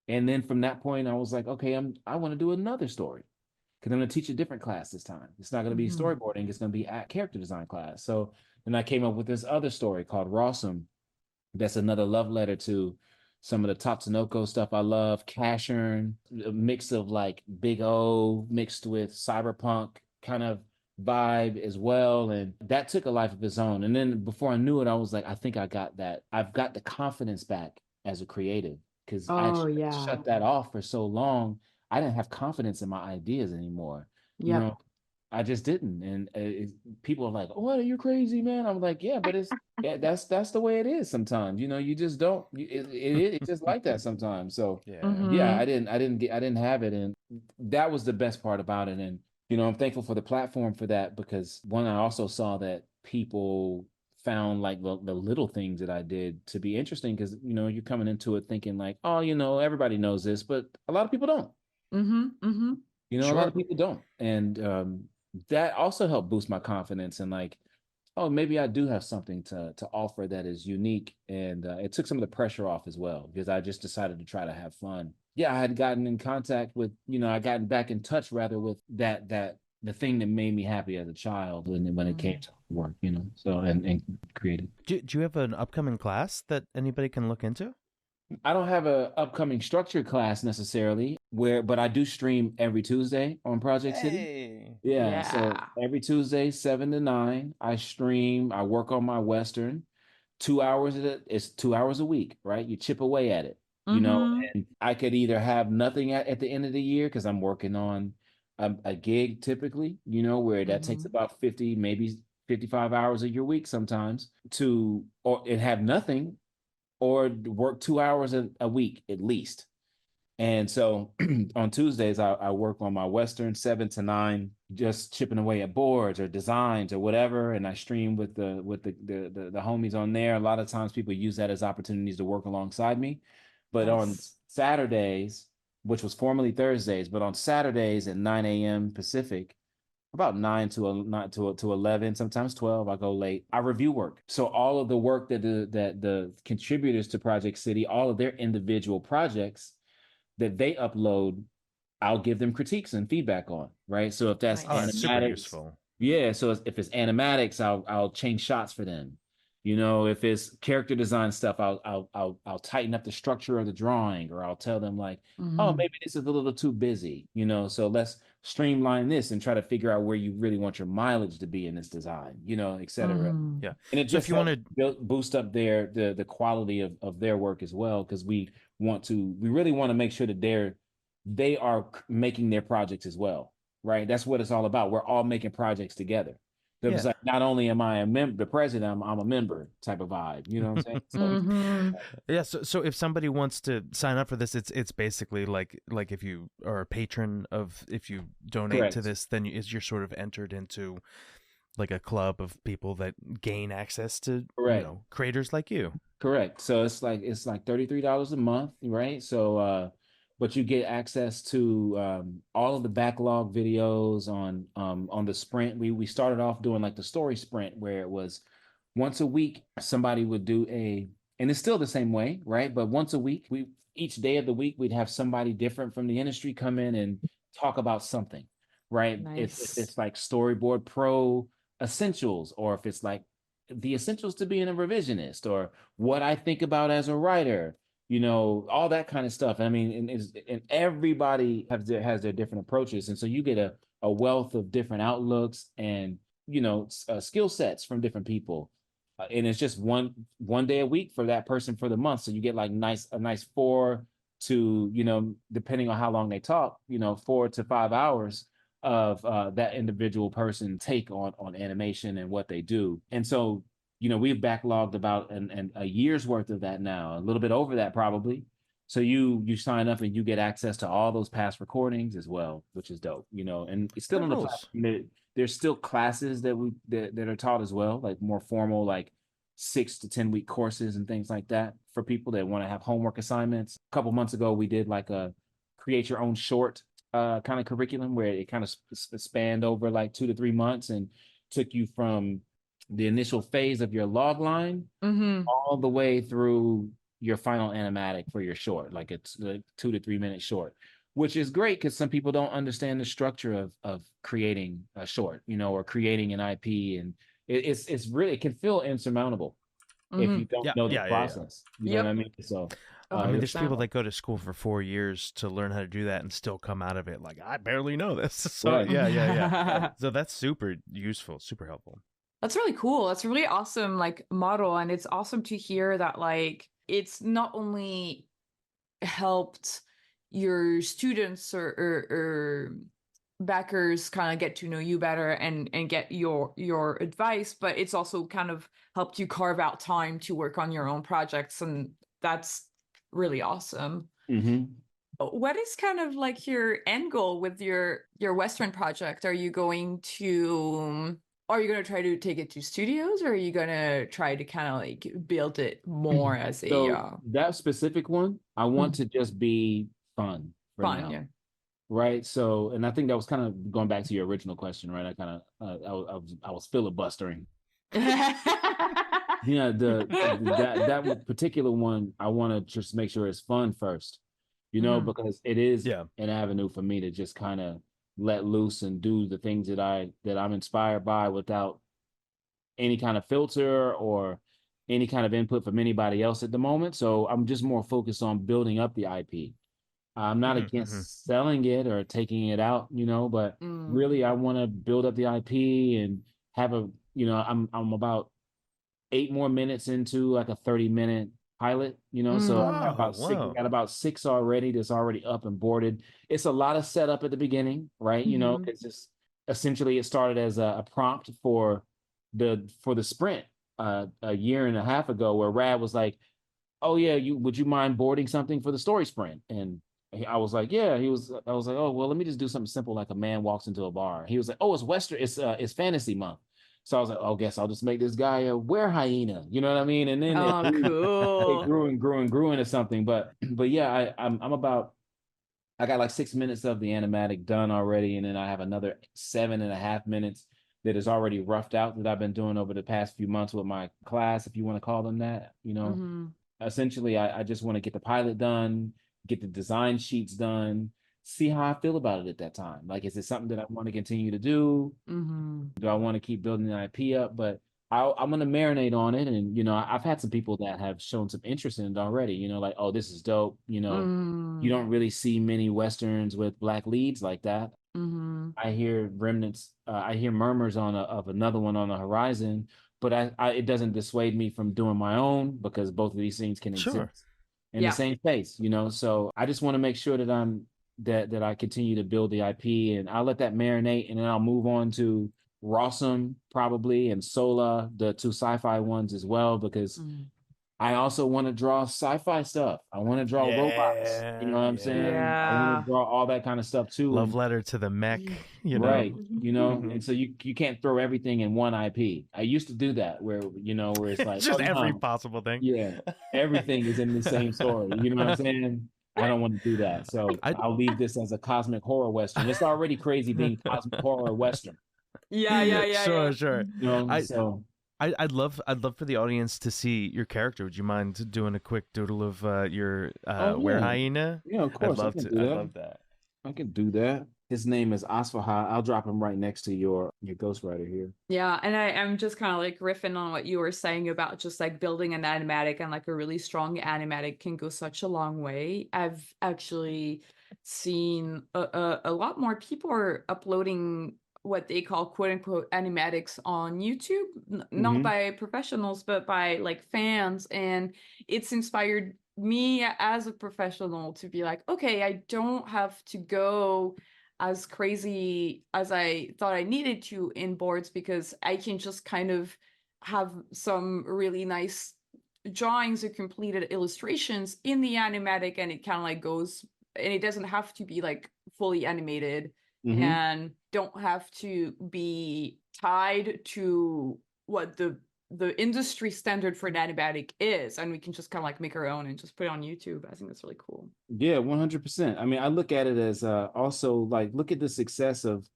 And then from that point, I was like, okay, I want to do another story because I'm going to teach a different class this time. It's not going to be storyboarding. It's going to be a character design class. So then I came up with this other story called Rawsome. That's another love letter to some of the Tatsunoko stuff I love. Cashern, a mix of like Big O mixed with cyberpunk kind of vibe as well. And that took a life of its own. And then before I knew it, I was like, I think I got that. I've got the confidence back as a creative because I shut that off for so long. I didn't have confidence in my ideas anymore. I just didn't. And people are like, "Oh, you're crazy, man." I'm like, "Yeah, but that's the way it is sometimes. You just don't. It's just like that sometimes." So yeah, I didn't have it, and that was the best part about it. And I'm thankful for the platform for that, because one, I also saw that people found like the little things that I did to be interesting, because you're coming into it thinking like, oh, everybody knows this, but a lot of people don't. A lot of people don't. And that also helped boost my confidence, and like, oh, maybe I do have something to offer that is unique. And it took some of the pressure off as well, because I just decided to try to have fun. Yeah, I had gotten in contact with, I gotten back in touch rather with that the thing that made me happy as a child when it came to work, so and creative. Do you have an upcoming class that anybody can look into? I don't have a upcoming structured class necessarily, but I do stream every Tuesday on Project City. Yeah, so every Tuesday, 7 to 9, I stream. I work on my Western. 2 hours it's 2 hours a week, right? You chip away at it, and I could either have nothing at the end of the year because I'm working on a gig typically, where that takes about 50, maybe 55 hours of your week sometimes, or have nothing, or work 2 hours a week at least. And so on Tuesdays, I work on my Western 7 to 9, just chipping away at boards or designs or whatever. And I stream with the homies on there. A lot of times people use that as opportunities to work alongside me. But on Saturdays, which was formerly Thursdays, but on Saturdays at 9 a.m. Pacific, about 9 to 11, sometimes 12, I go late. I review work. So all of the work that the contributors to Project City, all of their individual projects that they upload, I'll give them critiques and feedback on, right? So if that's animatics, super useful. Yeah. So if it's animatics, I'll change shots for them. If it's character design stuff, I'll tighten up the structure of the drawing, or I'll tell them like, oh, maybe this is a little too busy, so let's streamline this and try to figure out where you really want your mileage to be in this design, et cetera. Yeah. And it just if you want to boost up the quality of their work as well, because we really want to make sure that they are making their projects as well, right? That's what it's all about. We're all making projects together. It's like, not only am I the president, I'm a member type of vibe. You know what I'm saying? Yeah. So if somebody wants to sign up for this, it's basically like if you are a patron if you donate to this, then you're sort of entered into like a club of people that gain access to creators like you. Correct. So it's like $33 a month, right? So but you get access to all of the backlog videos on the sprint. We started off doing like the story sprint, where it was once a week somebody would do and it's still the same way, right? But once a week, each day of the week we'd have somebody different from the industry come in and talk about something, right? If it's like storyboard pro essentials, or if it's like the essentials to being a revisionist, or what I think about as a writer, all that kind of stuff. I mean, and everybody has their different approaches. And so you get a wealth of different outlooks and, skill sets from different people. And it's just one day a week for that person for the month. So you get like a nice 4 to, depending on how long they talk, 4 to 5 hours of that individual person take on animation and what they do. And so we've backlogged about a year's worth of that now, a little bit over that probably. So you sign up and you get access to all those past recordings as well, which is dope, you know. And it's still on the platform. There's still classes that are taught as well, like more formal, like 6 to 10 week courses and things like that for people that want to have homework assignments. A couple months ago, we did like a create your own short kind of curriculum where it kind of spanned over like 2 to 3 months and took you from the initial phase of your log line all the way through your final animatic for your short. Like it's like 2 to 3 minute short, which is great because some people don't understand the structure of creating a short, you know, or creating an IP. And it's really, it can feel insurmountable if you don't know the process. You know what I mean? So I mean, there's people that go to school for 4 years to learn how to do that and still come out of it like, I barely know this. So Right. yeah. So that's super useful, super helpful. That's really cool. That's a really awesome like model, and it's awesome to hear that like it's not only helped your students or backers kind of get to know you better and get your advice, but it's also kind of helped you carve out time to work on your own projects, and that's really awesome. What is kind of like your end goal with your Western project? Are you going to try to take it to studios, or are you going to try to kind of like build it more as so that specific one, I want to just be fun for now. Yeah. Right. So, and I think that was kind of going back to your original question, right? I kind of I was filibustering. Yeah, that particular one, I want to just make sure it's fun first, you know, because it is an avenue for me to just kind of let loose and do the things that I'm inspired by without any kind of filter or any kind of input from anybody else at the moment. So I'm just more focused on building up the IP. I'm not against selling it or taking it out, you know, but really I want to build up the IP and have a, you know, I'm about 8 more minutes into like a 30-minute pilot, you know, so I got about 6 already that's already up and boarded. It's a lot of setup at the beginning, right? You know, because it's essentially it started as a prompt for the sprint a year and a half ago, where Rad was like, oh yeah, would you mind boarding something for the story sprint? And I was like, yeah. I was like, oh well, let me just do something simple like a man walks into a bar. He was like, oh, it's Western, it's fantasy month. So I was like, oh, guess I'll just make this guy a were hyena. You know what I mean? And then cool. It grew into something. But yeah, I got like 6 minutes of the animatic done already, and then I have another 7.5 minutes that is already roughed out that I've been doing over the past few months with my class, if you want to call them that. You know, essentially, I just want to get the pilot done, get the design sheets done, see how I feel about it at that time. Like, is it something that I want to continue to do? Do I want to keep building the IP up? But I'm going to marinate on it. And, you know, I've had some people that have shown some interest in it already, you know, like, oh, this is dope. You know, you don't really see many Westerns with Black leads like that. I hear remnants, I hear murmurs of another one on the horizon, but it doesn't dissuade me from doing my own, because both of these things can exist in the same space, you know. So I just want to make sure that that I continue to build the IP, and I'll let that marinate, and then I'll move on to Rossum probably, and Sola, the 2 sci-fi ones as well, because I also want to draw sci-fi stuff. I want to draw robots. You know what I'm saying? I want to draw all that kind of stuff too. Love letter to the mech, you know. Right. You know, and so you can't throw everything in one IP. I used to do that where it's like just every possible thing. Yeah. Everything is in the same story. You know what I'm saying? I don't want to do that. So I'll leave this as a cosmic horror Western. It's already crazy being cosmic horror Western. Sure. You know, I'd love for the audience to see your character. Would you mind doing a quick doodle of your were hyena? Yeah, of course. I'd love that. I can do that. His name is Asfaha. I'll drop him right next to your ghostwriter here. Yeah, and I'm just kind of like riffing on what you were saying about just like building an animatic, and like a really strong animatic can go such a long way. I've actually seen a lot more people are uploading what they call quote unquote animatics on YouTube, not by professionals, but by like fans. And it's inspired me as a professional to be like, okay, I don't have to go as crazy as I thought I needed to in boards, because I can just kind of have some really nice drawings or completed illustrations in the animatic, and it kind of like goes, and it doesn't have to be like fully animated and don't have to be tied to what the industry standard for an animatic is, and we can just kind of like make our own and just put it on YouTube. I think that's really cool. Yeah, 100%. I mean, I look at it as also like, look at the success of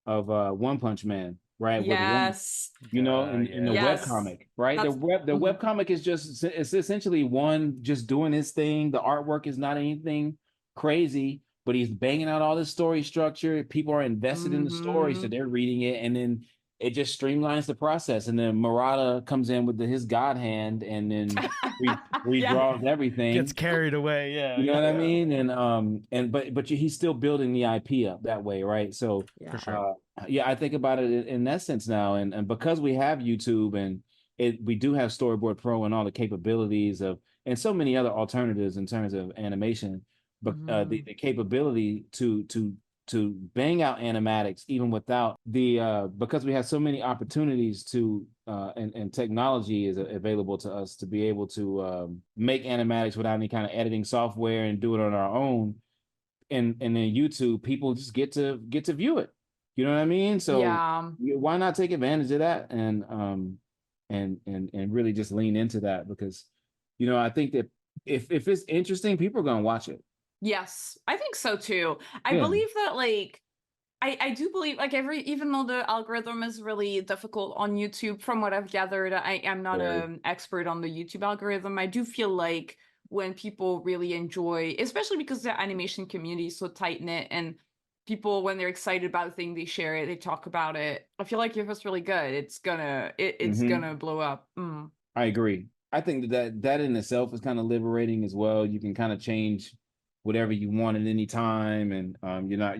One Punch Man, right? Yes. In the Yes. webcomic, right? The webcomic is just, it's essentially one just doing his thing. The artwork is not anything crazy, but he's banging out all this story structure. People are invested in the story, so they're reading it, and then it just streamlines the process. And then Murata comes in with his God hand and then redraws everything. Gets carried away, yeah. You know what I mean? And but he's still building the IP up that way, right? So for sure. I think about it in that sense now, and because we have YouTube and we do have Storyboard Pro and all the capabilities of, and so many other alternatives in terms of animation, but the capability to bang out animatics even without the because we have so many opportunities to and technology is available to us to be able to make animatics without any kind of editing software and do it on our own. And then YouTube, people just get to view it. You know what I mean? So why not take advantage of that and really just lean into that? Because I think that if it's interesting, people are gonna watch it. Yes, I think so too. I believe that, like, I do believe, like, even though the algorithm is really difficult on YouTube, from what I've gathered, I am not an expert on the YouTube algorithm. I do feel like when people really enjoy, especially because the animation community is so tight knit, and people, when they're excited about a thing, they share it, they talk about it. I feel like if it's really good, it's gonna blow up. I agree. I think that in itself is kind of liberating as well. You can kind of change whatever you want at any time, and you're not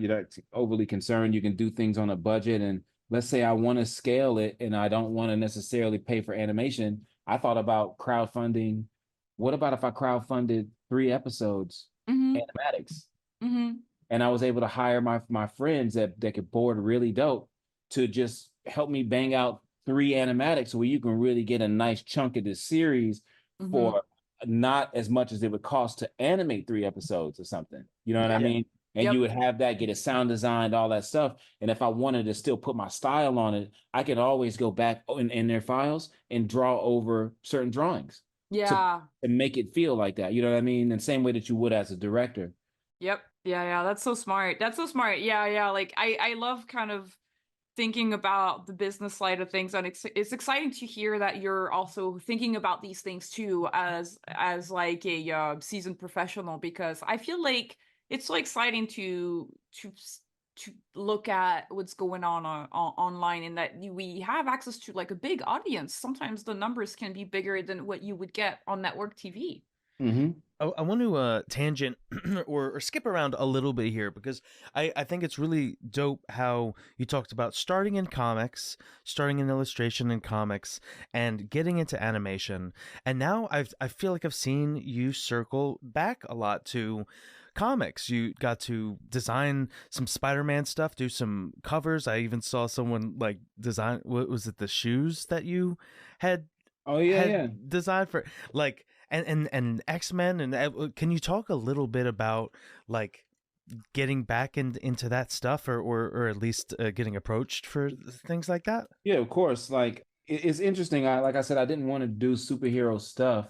overly concerned. You can do things on a budget, and let's say I want to scale it and I don't want to necessarily pay for animation. I thought about crowdfunding. What about if I crowdfunded 3 episodes animatics, and I was able to hire my friends that could board really dope to just help me bang out 3 animatics, where you can really get a nice chunk of this series for not as much as it would cost to animate 3 episodes or something. You know what I mean? And you would have that, get it sound designed, all that stuff. And if I wanted to still put my style on it, I could always go back in their files and draw over certain drawings. Yeah. To make it feel like that. You know what I mean? In the same way that you would as a director. Yep. Yeah. That's so smart. Yeah. Like, I love kind of thinking about the business side of things, and it's exciting to hear that you're also thinking about these things too as like a seasoned professional, because I feel like it's so exciting to look at what's going on online, and that we have access to like a big audience. Sometimes the numbers can be bigger than what you would get on network TV. I want to tangent or skip around a little bit here, because I think it's really dope how you talked about starting in comics, starting in illustration in comics, and getting into animation. And now I feel like I've seen you circle back a lot to comics. You got to design some Spider-Man stuff, do some covers. I even saw someone like design, what was it, the shoes that you had designed for, like, and X-Men. And can you talk a little bit about like getting back into that stuff, or at least getting approached for things like that? Yeah, of course. Like, it's interesting. Like I said, I didn't want to do superhero stuff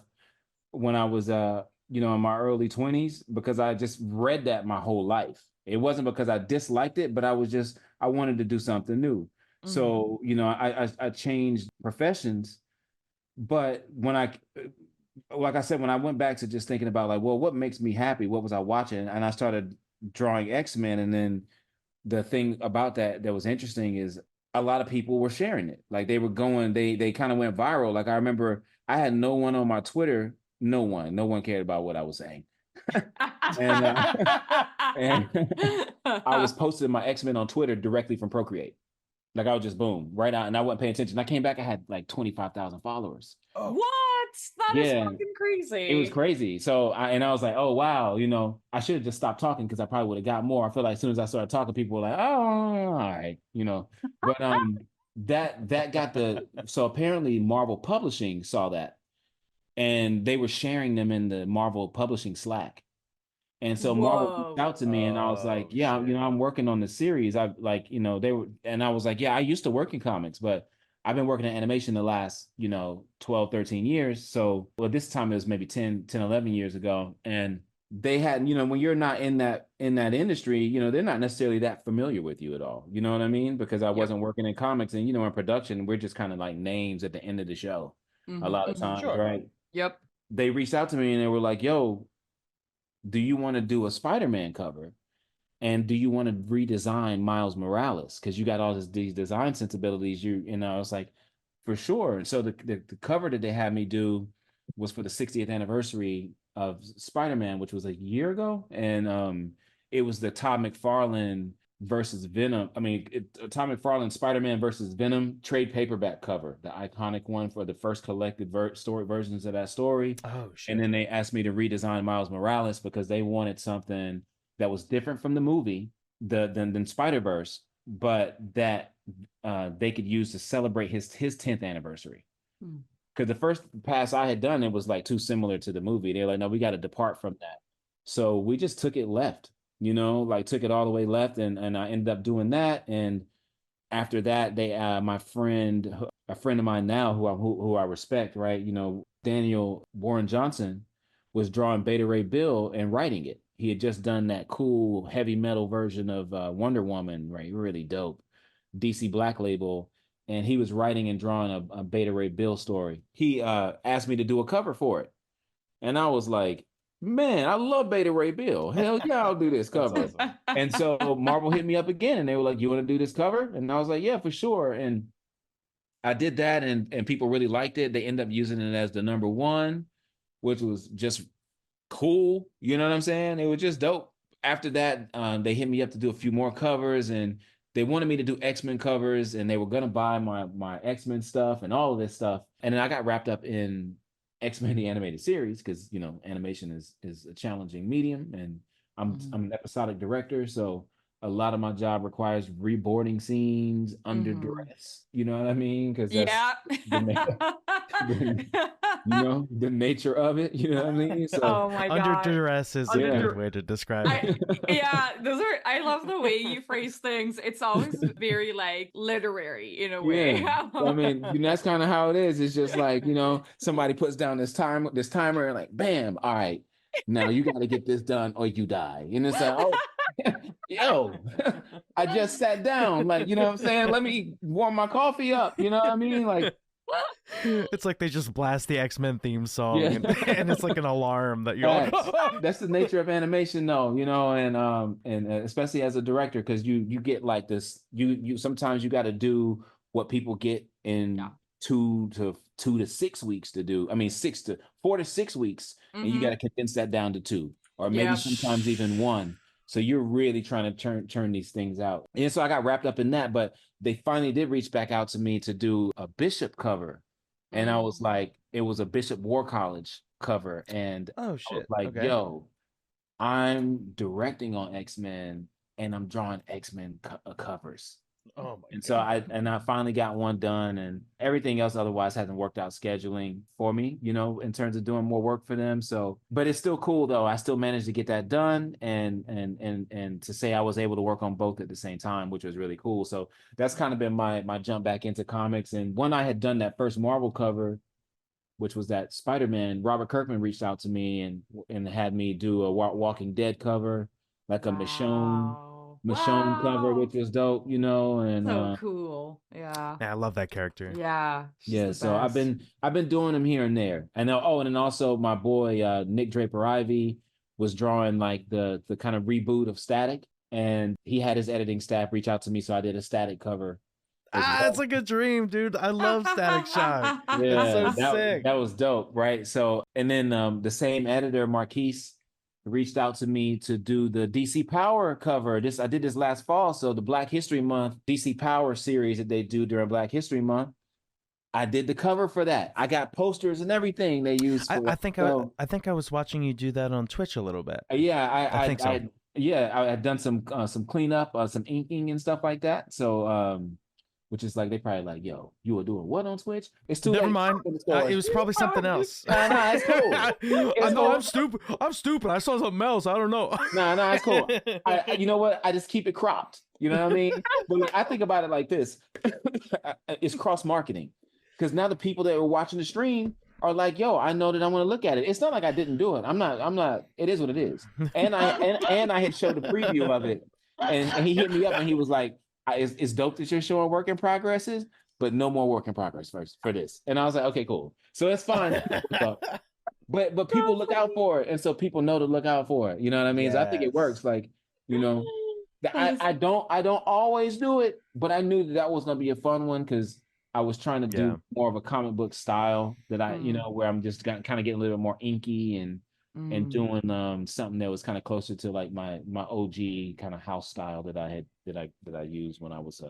when I was in my early 20s, because I just read that my whole life. It wasn't because I disliked it, but I wanted to do something new. So I changed professions. But like I said, when I went back to just thinking about, like, well, what makes me happy? What was I watching? And I started drawing X-Men. And then the thing about that was interesting is a lot of people were sharing it. Like, they were they kind of went viral. Like, I remember I had no one on my Twitter. No one cared about what I was saying. and I was posting my X-Men on Twitter directly from Procreate. Like, I would just boom right out, and I wasn't paying attention. I came back, I had like 25,000 followers. Oh. What? That is fucking crazy. It was crazy. So I was like, oh wow, I should have just stopped talking, because I probably would have got more. I feel like as soon as I started talking, people were like, oh, all right, But that got so apparently Marvel Publishing saw that, and they were sharing them in the Marvel publishing Slack. And so Marvel reached Whoa. out to me, and I was like, yeah, shit. I'm working on the series. I like, they were, and I was like, yeah, I used to work in comics, but I've been working in animation the last, 12, 13 years. So, well, this time it was maybe 10, 11 years ago. And they had, when you're not in that industry, they're not necessarily that familiar with you at all. You know what I mean? Because I wasn't working in comics, and in production, we're just kind of like names at the end of the show a lot of times, Sure. right? Yep. They reached out to me and they were like, yo, do you want to do a Spider-Man cover? And do you want to redesign Miles Morales? Because you got all these design sensibilities. I was like, for sure. And so the cover that they had me do was for the 60th anniversary of Spider-Man, which was a year ago. And it was the Todd McFarlane versus Venom. Todd McFarlane Spider-Man versus Venom trade paperback cover, the iconic one for the first collected story versions of that story. Oh, shit. And then they asked me to redesign Miles Morales because they wanted something that was different from the movie than Spider-Verse, but that they could use to celebrate his 10th anniversary. Because the first pass I had done, it was like too similar to the movie. They're like, no, we got to depart from that. So we just took it left, took it all the way left, and I ended up doing that. And after that, they a friend of mine now who I respect, right? Daniel Warren Johnson was drawing Beta Ray Bill and writing it. He had just done that cool heavy metal version of Wonder Woman, right? Really dope. DC Black Label. And he was writing and drawing a Beta Ray Bill story. He asked me to do a cover for it. And I was like, man, I love Beta Ray Bill. Hell yeah, I'll do this cover. Awesome. And so Marvel hit me up again and they were like, you want to do this cover? And I was like, yeah, for sure. And I did that and people really liked it. They ended up using it as the #1, which was just cool. You know what I'm saying? It was just dope. After that, they hit me up to do a few more covers, and they wanted me to do X-Men covers, and they were going to buy my X-Men stuff and all of this stuff. And then I got wrapped up in X-Men the animated series because, animation is a challenging medium, and I'm an episodic director. So a lot of my job requires reboarding scenes under duress. You know what I mean? Because that's the nature of it. You know what I mean? So oh my God. Under duress is a good way to describe it. I love the way you phrase things. It's always very like literary in a way. Yeah. That's kind of how it is. It's just like, somebody puts down this timer and like, bam, all right, now you got to get this done or you die. And it's like, oh, yo, I just sat down. Like, you know what I'm saying? Let me warm my coffee up. You know what I mean? Like, it's like they just blast the X-Men theme song and it's like an alarm that you're like, that's the nature of animation though, and especially as a director, because you get like this, you sometimes you got to do what people get in 2 to 6 weeks to do. 4 to 6 weeks, and you got to condense that down to 2 or maybe sometimes even 1. So you're really trying to turn these things out. And so I got wrapped up in that, but they finally did reach back out to me to do a Bishop cover. And I was like, it was a Bishop War College cover. And oh shit. I was like, yo, I'm directing on X-Men and I'm drawing X-Men covers. Oh my God. So I finally got one done, and everything else otherwise hasn't worked out scheduling for me, in terms of doing more work for them. So, but it's still cool though. I still managed to get that done and to say I was able to work on both at the same time, which was really cool. So that's kind of been my jump back into comics. And when I had done that first Marvel cover, which was that Spider-Man, Robert Kirkman reached out to me and had me do a Walking Dead cover, like a Michonne cover, which was dope, and so cool. Yeah, I love that character. Yeah, so I've been doing them here and there. And and then also my boy Nick Draper Ivy was drawing like the kind of reboot of Static, and he had his editing staff reach out to me, so I did a Static cover. It's like a dream, dude. I love Static Shock. Yeah, so sick. That was dope, right? So, and then the same editor, Marquise, reached out to me to do the DC Power cover. I did this last fall. So the Black History Month DC Power series that they do during Black History Month, I did the cover for that. I got posters and everything they use for I think I was watching you do that on Twitch a little bit. Yeah, I think so. I had done some cleanup, some inking and stuff like that. So which is like they probably like, yo, you were doing what on Twitch? It's too Never late. mind. It was probably something else. Nah, it's cool. I know I'm stupid. I'm stupid. I saw something else. I don't know. Nah, it's cool. You know what? I just keep it cropped. You know what I mean? But like, I think about it like this: it's cross marketing, because now the people that are watching the stream are like, yo, I know that I want to look at it. It's not like I didn't do it. I'm not. It is what it is. And I had showed the preview of it, and he hit me up and he was like, it's dope that you're showing work in progresses, but no more work in progress first for this. And I was like, okay, cool. So it's fine. But people look out for it, and so people know to look out for it. You know what I mean? Yes. So I think it works. Like, you know, I don't always do it, but I knew that was gonna be a fun one because I was trying to do more of a comic book style that I, you know, where I'm just kind of getting a little bit more inky and doing something that was kind of closer to like my OG kind of house style that I used when I was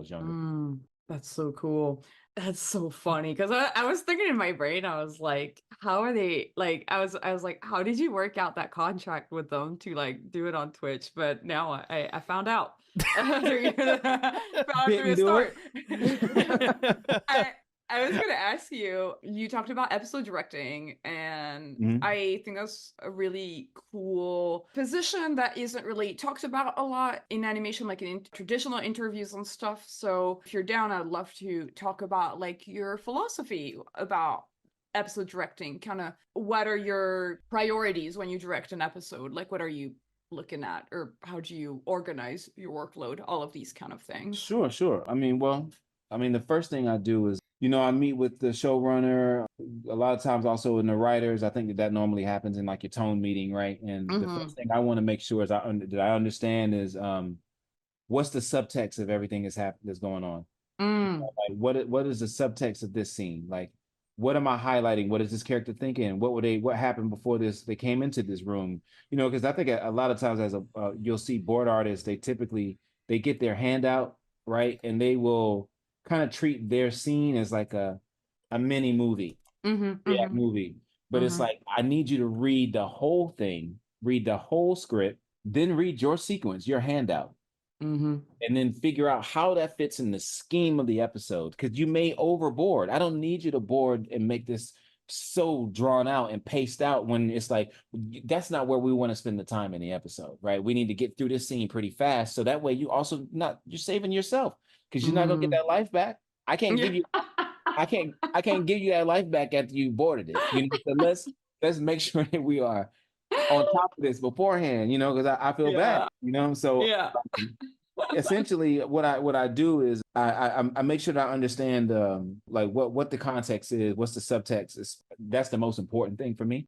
younger. That's so cool. That's so funny because I was thinking in my brain, I was like, how are they like? I was like, how did you work out that contract with them to like do it on Twitch? But now I found out. Found through a story. I was gonna ask you, you talked about episode directing, and I think that's a really cool position that isn't really talked about a lot in animation, like in traditional interviews and stuff. So if you're down, I'd love to talk about like your philosophy about episode directing. Kind of what are your priorities when you direct an episode? Like what are you looking at, or how do you organize your workload? All of these kind of things. Sure. I mean, the first thing I do is, you know, I meet with the showrunner a lot of times, also in the writers. I think that normally happens in like your tone meeting, right? And the first thing I want to make sure is that I understand is what's the subtext of everything that's going on. Like what is the subtext of this scene? Like, what am I highlighting? What is this character thinking? What happened before they came into this room? You know, because I think a lot of times as you'll see board artists, they get their handout, right, and they will kind of treat their scene as like a mini movie, movie. But it's like, I need you to read the whole thing, read the whole script, then read your sequence, your handout, and then figure out how that fits in the scheme of the episode. Because you may overboard. I don't need you to board and make this so drawn out and paced out when it's like, that's not where we want to spend the time in the episode, right? We need to get through this scene pretty fast, so that way you're saving yourself. Because you're not gonna get that life back. I can't give you that life back after you boarded it. You know, so let's make sure that we are on top of this beforehand. You know, because I feel bad. You know, so essentially, what I do is I make sure that I understand like what the context is, what's the subtext is. That's the most important thing for me.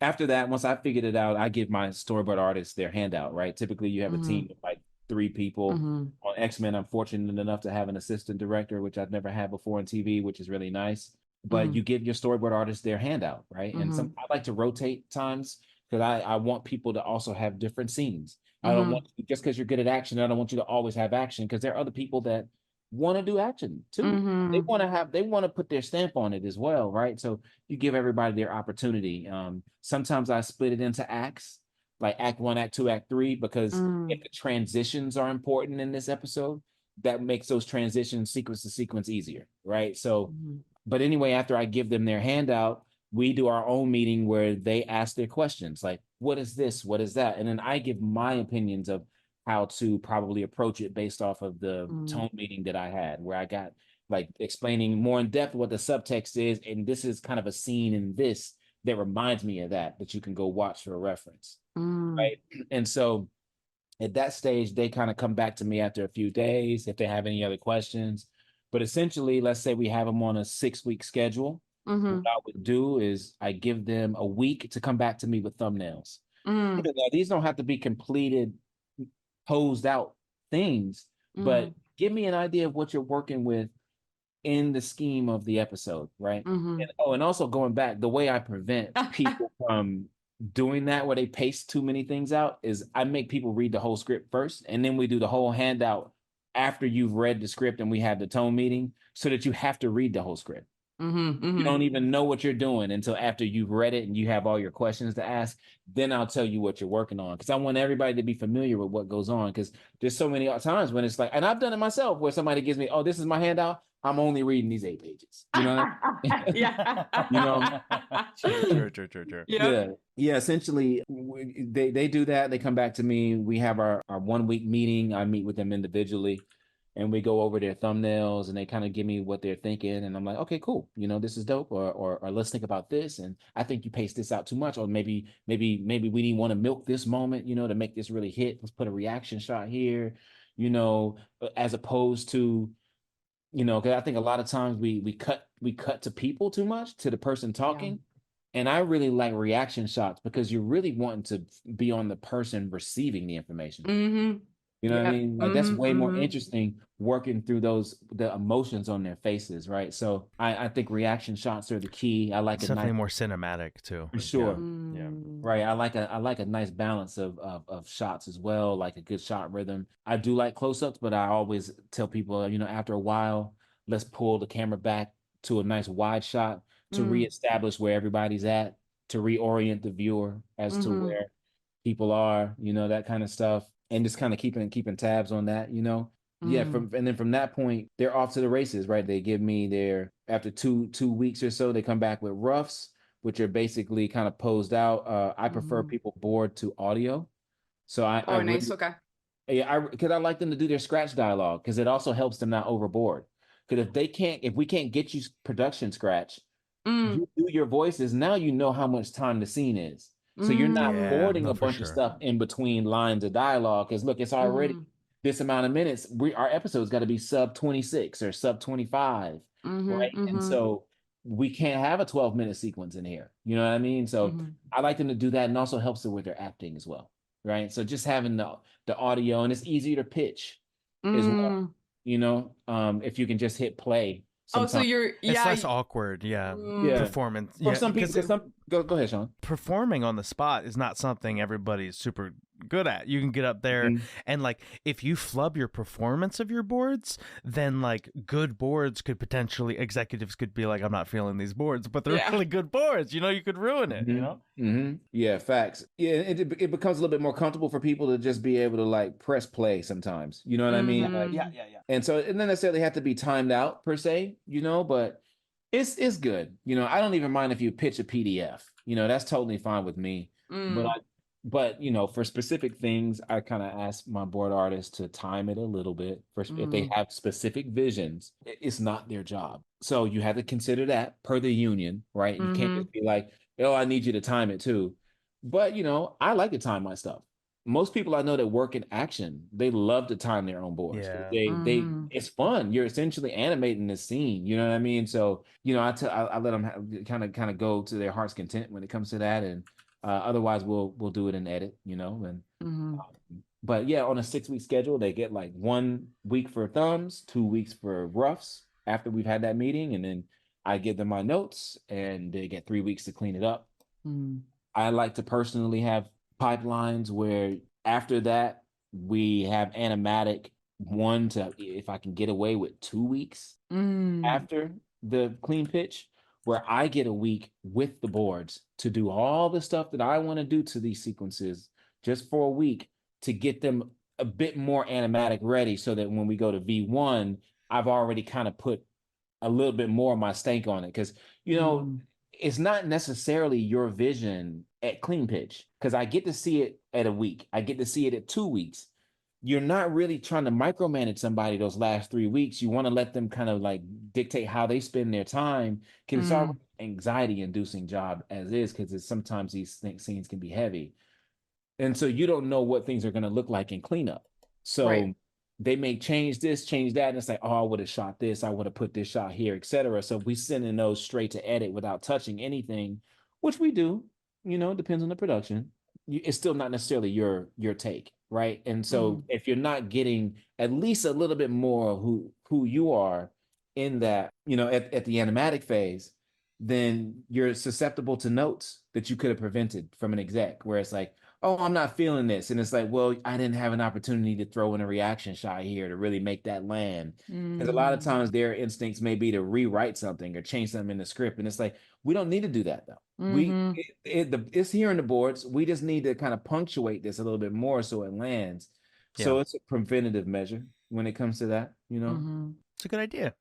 After that, once I figured it out, I give my storyboard artists their handout. Right. Typically, you have a team of like 3 people. On X-Men, I'm fortunate enough to have an assistant director, which I've never had before in TV, which is really nice. But you give your storyboard artists their handout, right? And I like to rotate times because I want people to also have different scenes. I don't want just because you're good at action, I don't want you to always have action, because there are other people that want to do action too. They want to put their stamp on it as well, right? So you give everybody their opportunity. Sometimes I split it into acts, like act 1, act 2, act 3, because if the transitions are important in this episode, that makes those transitions sequence to sequence easier, right? So, but anyway, after I give them their handout, we do our own meeting where they ask their questions, like, what is this? What is that? And then I give my opinions of how to probably approach it based off of the tone meeting that I had, where I got like explaining more in depth what the subtext is. And this is kind of a scene in this that reminds me of that you can go watch for a reference. Right. And so at that stage, they kind of come back to me after a few days if they have any other questions. But essentially, let's say we have them on a 6-week schedule. What I would do is I give them a week to come back to me with thumbnails. Now, these don't have to be completed, posed out things, but give me an idea of what you're working with in the scheme of the episode, right? And also going back, the way I prevent people from doing that where they paste too many things out is I make people read the whole script first, and then we do the whole handout after you've read the script and we have the tone meeting, so that you have to read the whole script. You don't even know what you're doing until after you've read it and you have all your questions to ask. Then I'll tell you what you're working on, because I want everybody to be familiar with what goes on, because there's so many times when it's like, and I've done it myself, where somebody gives me, oh, this is my handout, I'm only reading these 8 pages. You know what I mean? Yeah. You know? Sure. Yep. Yeah. Essentially, they do that. They come back to me. We have our 1 week meeting. I meet with them individually, and we go over their thumbnails, and they kind of give me what they're thinking, and I'm like, okay, cool, you know, this is dope, or let's think about this, and I think you pace this out too much, or maybe we didn't want to milk this moment, you know, to make this really hit. Let's put a reaction shot here, you know, as opposed to, you know, because I think a lot of times we cut to people too much, to the person talking. And I really like reaction shots, because you're really wanting to be on the person receiving the information. You know what I mean? Like, that's way more interesting, working through the emotions on their faces, right? So I think reaction shots are the key. I like it's definitely more cinematic too. For sure. Yeah. Right. I like a nice balance of shots as well, like a good shot rhythm. I do like close-ups, but I always tell people, you know, after a while, let's pull the camera back to a nice wide shot to reestablish where everybody's at, to reorient the viewer as to where people are, you know, that kind of stuff. And just kind of keeping tabs on that, you know. Yeah, and then from that point, they're off to the races, right? They give me after two weeks or so, they come back with roughs, which are basically kind of posed out. I prefer people board to audio. So I nice. Okay. Yeah, because I like them to do their scratch dialogue, because it also helps them not overboard. Because if we can't get you production scratch, you do your voices, now you know how much time the scene is. So you're not boarding a bunch of stuff in between lines of dialogue, because look, it's already this amount of minutes. Our episode's got to be sub 26 or sub 25, right? And so we can't have a 12-minute sequence in here. You know what I mean? So I like them to do that, and also helps them with their acting as well, right? So just having the audio, and it's easier to pitch as well. You know, if you can just hit play. Sometimes. Oh, so it's less awkward, performance. For some people, go ahead, Sean. Performing on the spot is not something everybody's super good at. You can get up there and, like, if you flub your performance of your boards, then, like, good boards could potentially, executives could be like, I'm not feeling these boards, but they're really good boards. You know, you could ruin it, you know? Yeah, facts. Yeah, it becomes a little bit more comfortable for people to just be able to, like, press play sometimes. You know what I mean? Like, yeah. And so it doesn't necessarily have to be timed out per se, you know, but it's good. You know, I don't even mind if you pitch a PDF. You know, that's totally fine with me. But you know, for specific things, I kind of ask my board artists to time it a little bit. If they have specific visions, it's not their job. So you have to consider that per the union, right? You can't just be like, oh, I need you to time it too. But, you know, I like to time my stuff. Most people I know that work in action, they love to time their own boards. It's fun. You're essentially animating the scene. You know what I mean? So, you know, I let them kind of go to their heart's content when it comes to that, and otherwise we'll do it in edit. You know, and but yeah, on a 6-week schedule, they get like 1 week for thumbs, 2 weeks for roughs after we've had that meeting, and then I give them my notes, and they get 3 weeks to clean it up. I like to personally have pipelines where after that we have animatic if I can get away with 2 weeks after the clean pitch, where I get a week with the boards to do all the stuff that I want to do to these sequences, just for a week, to get them a bit more animatic ready, so that when we go to V1, I've already kind of put a little bit more of my stank on it. Because, you know, it's not necessarily your vision at clean pitch, because I get to see it at a week. I get to see it at 2 weeks. You're not really trying to micromanage somebody those last 3 weeks. You want to let them kind of like dictate how they spend their time, because it's already anxiety inducing job as is, because sometimes these scenes can be heavy. And so you don't know what things are going to look like in cleanup. So they may change this, change that, and it's like, oh, I would have shot this, I would have put this shot here, etc. So we sending those straight to edit without touching anything, which we do, you know, depends on the production. It's still not necessarily your take, right? And so if you're not getting at least a little bit more who you are in that, you know, at the animatic phase, then you're susceptible to notes that you could have prevented from an exec, where it's like, oh, I'm not feeling this. And it's like, well, I didn't have an opportunity to throw in a reaction shot here to really make that land. Because a lot of times their instincts may be to rewrite something or change something in the script. And it's like, we don't need to do that though. It's here in the boards. We just need to kind of punctuate this a little bit more so it lands. So it's a preventative measure when it comes to that, you know? It's a good idea.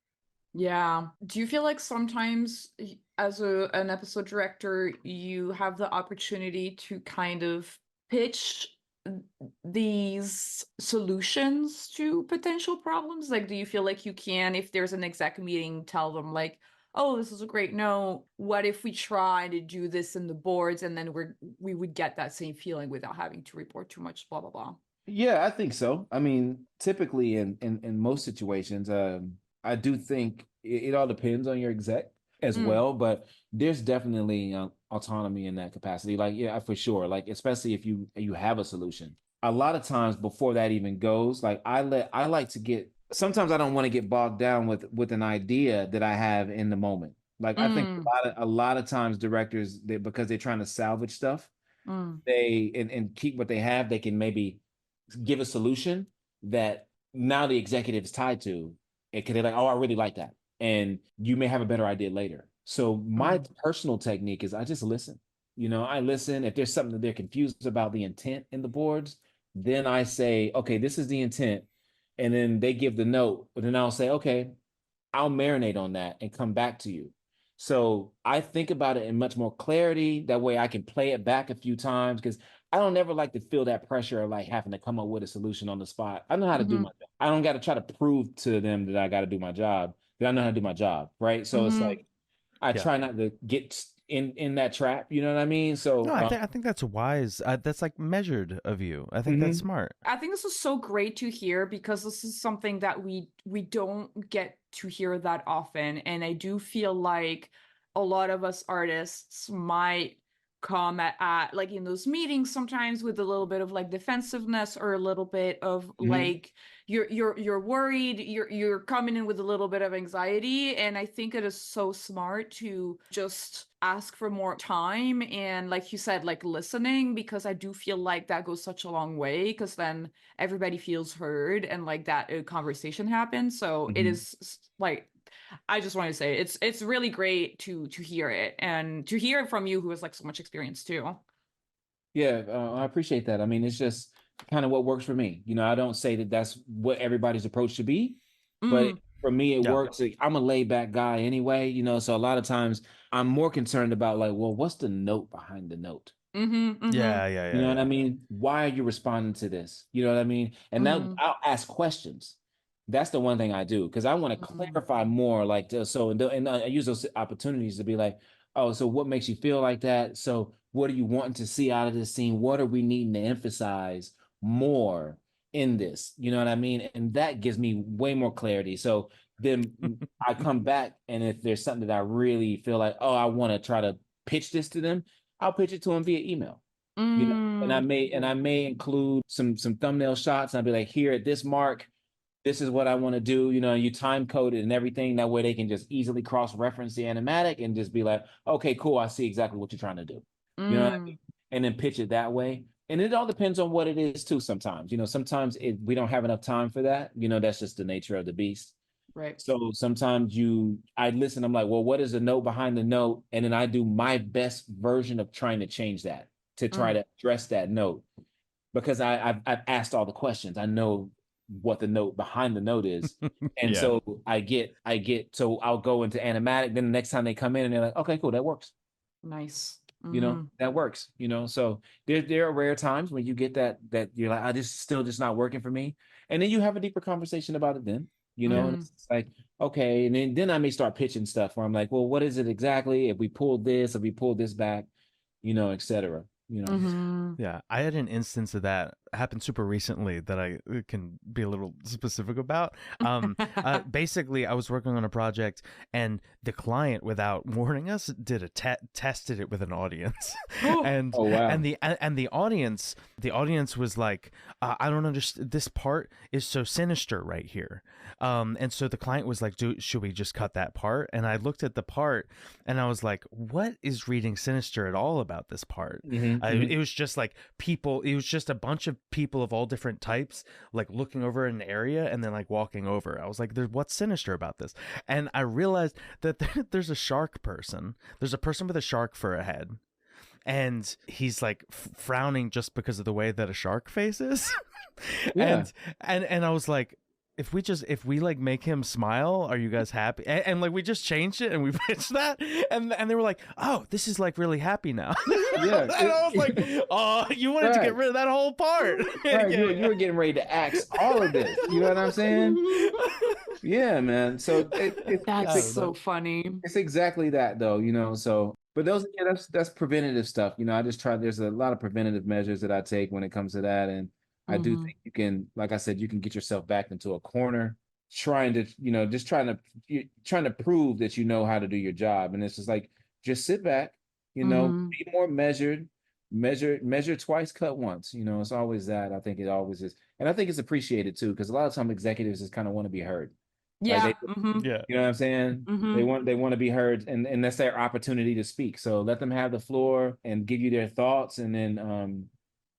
Yeah. Do you feel like sometimes as an episode director, you have the opportunity to kind of pitch these solutions to potential problems? Like, do you feel like you can, if there's an exec meeting, tell them like, oh, this is a great note. What if we try to do this in the boards and then we would get that same feeling without having to report too much, blah, blah, blah. Yeah, I think so. I mean, typically in most situations, I do think it all depends on your exec as well, but there's definitely autonomy in that capacity. Like, yeah, for sure. Like, especially if you have a solution. A lot of times before that even goes, like I like to get. Sometimes I don't want to get bogged down with an idea that I have in the moment. Like I think a lot of times directors, because they're trying to salvage stuff, they and keep what they have, they can maybe give a solution that now the executive is tied to it, because they're like, oh, I really like that, and you may have a better idea later. So my personal technique is I just listen. You know, I listen. If there's something that they're confused about the intent in the boards, then I say, okay, this is the intent, and then they give the note, but then I'll say, okay, I'll marinate on that and come back to you. So I think about it in much more clarity. That way I can play it back a few times, because I don't ever like to feel that pressure of like having to come up with a solution on the spot. I know how to do my job. I don't got to try to prove to them that I got to do my job, that I know how to do my job. Right. So it's like, I try not to get in that trap. You know what I mean? So no, I think that's wise. That's like measured of you. I think that's smart. I think this is so great to hear, because this is something that we don't get to hear that often. And I do feel like a lot of us artists might come at like in those meetings sometimes with a little bit of like defensiveness, or a little bit of like you're worried, you're coming in with a little bit of anxiety. And I think it is so smart to just ask for more time and, like you said, like listening, because I do feel like that goes such a long way, because then everybody feels heard and like that conversation happens. So it is like, I just want to say it's really great to hear it, and to hear it from you, who has like so much experience too. Yeah, I appreciate that. I mean, it's just kind of what works for me. You know, I don't say that that's what everybody's approach should be, but for me, it works. Like, I'm a laid back guy anyway, you know, so a lot of times I'm more concerned about like, well, what's the note behind the note? Yeah. You know what I mean? Why are you responding to this? You know what I mean? And now I'll ask questions. That's the one thing I do, because I want to clarify more. Like, and I use those opportunities to be like, oh, so what makes you feel like that? So what are you wanting to see out of this scene? What are we needing to emphasize more in this? You know what I mean? And that gives me way more clarity. So then I come back, and if there's something that I really feel like, oh, I want to try to pitch this to them, I'll pitch it to them via email. You know, and I may include some thumbnail shots, and I'll be like, here at this mark, this is what I want to do. You know, you time code it and everything. That way they can just easily cross-reference the animatic and just be like, okay, cool, I see exactly what you're trying to do. You know what I mean? And then pitch it that way. And it all depends on what it is too sometimes. You know, sometimes we don't have enough time for that. You know, that's just the nature of the beast. Right. So sometimes I listen, I'm like, well, what is the note behind the note? And then I do my best version of trying to change that, to try to address that note. Because I've asked all the questions. I know what the note behind the note is. And so so I'll go into animatic. Then the next time they come in and they're like, okay, cool, that works. Nice. You know, that works, you know. So there are rare times when you get that you're like, I just still just not working for me. And then you have a deeper conversation about it then, you know, and it's like, okay. And then I may start pitching stuff where I'm like, well, what is it exactly? If we pulled this back, you know, et cetera. You know. Yeah, I had an instance of that happened super recently that I can be a little specific about. Basically, I was working on a project, and the client, without warning us, did a tested it with an audience, and Oh, wow. and the audience was like, I don't understand. This part is so sinister right here. And so the client was like, should we just cut that part? And I looked at the part, and I was like, what is reading sinister at all about this part? It was just like people. It was just a bunch of people of all different types, like looking over an area and then like walking over. I was like, what's sinister about this? And I realized that there's a shark person. There's a person with a shark for a head. And he's like frowning just because of the way that a shark face is. Yeah. and I was like, if we like make him smile, are you guys happy? And like we just changed it and we pitched that, and they were like, oh, this is like really happy now. Yeah. And I was like, oh, you wanted to get rid of that whole part. Right. You were getting ready to axe all of this. You know what I'm saying? Yeah, man. So that's so funny. It's exactly that, though. You know. So, but that's preventative stuff. You know, I just try. There's a lot of preventative measures that I take when it comes to that, and I do think you can, like I said, you can get yourself back into a corner trying to, just trying to prove that you know how to do your job. And it's just like, just sit back, be more measured, measure twice, cut once. It's always that. I think it always is. And I think it's appreciated too, because a lot of times executives just kind of want to be heard. Yeah. Like Yeah. You know what I'm saying? They want to be heard, and that's their opportunity to speak. So let them have the floor and give you their thoughts. And then,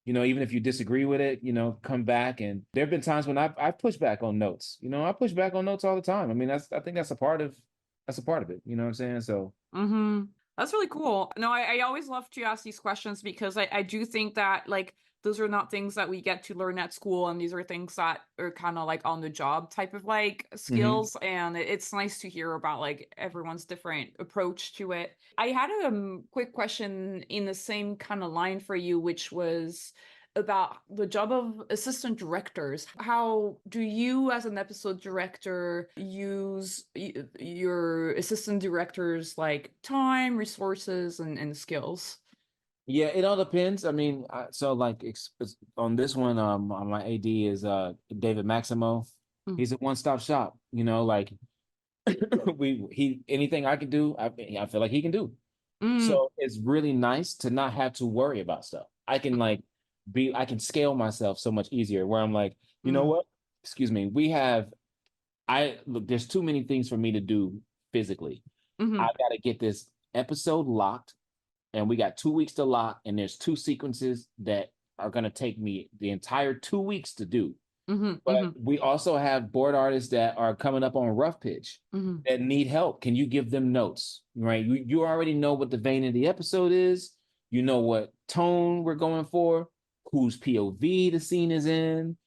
even if you disagree with it, come back. And there have been times when I've pushed back on notes. I push back on notes all the time. I mean, I think that's a part of it. You know what I'm saying? So. That's really cool. No, I always love to ask these questions because I do think that like those are not things that we get to learn at school, and these are things that are kind of like on the job type of like skills. And it's nice to hear about like everyone's different approach to it. I had a quick question in the same kind of line for you, which was about the job of assistant directors. How do you as an episode director use your assistant directors like time, resources, and skills? Yeah, it all depends. I mean, so like on this one, my AD is David Maximo. He's a one-stop shop. Like anything I can do, I feel like he can do. So it's really nice to not have to worry about stuff. I can I can scale myself so much easier. Where I'm like, you know what? Excuse me. Look, there's too many things for me to do physically. I got to get this episode locked. And we got 2 weeks to lock, and there's 2 sequences that are going to take me the entire 2 weeks to do. But we also have board artists that are coming up on rough pitch that need help. Can you give them notes? Right? You already know what the vein of the episode is. You know what tone we're going for, whose POV the scene is in.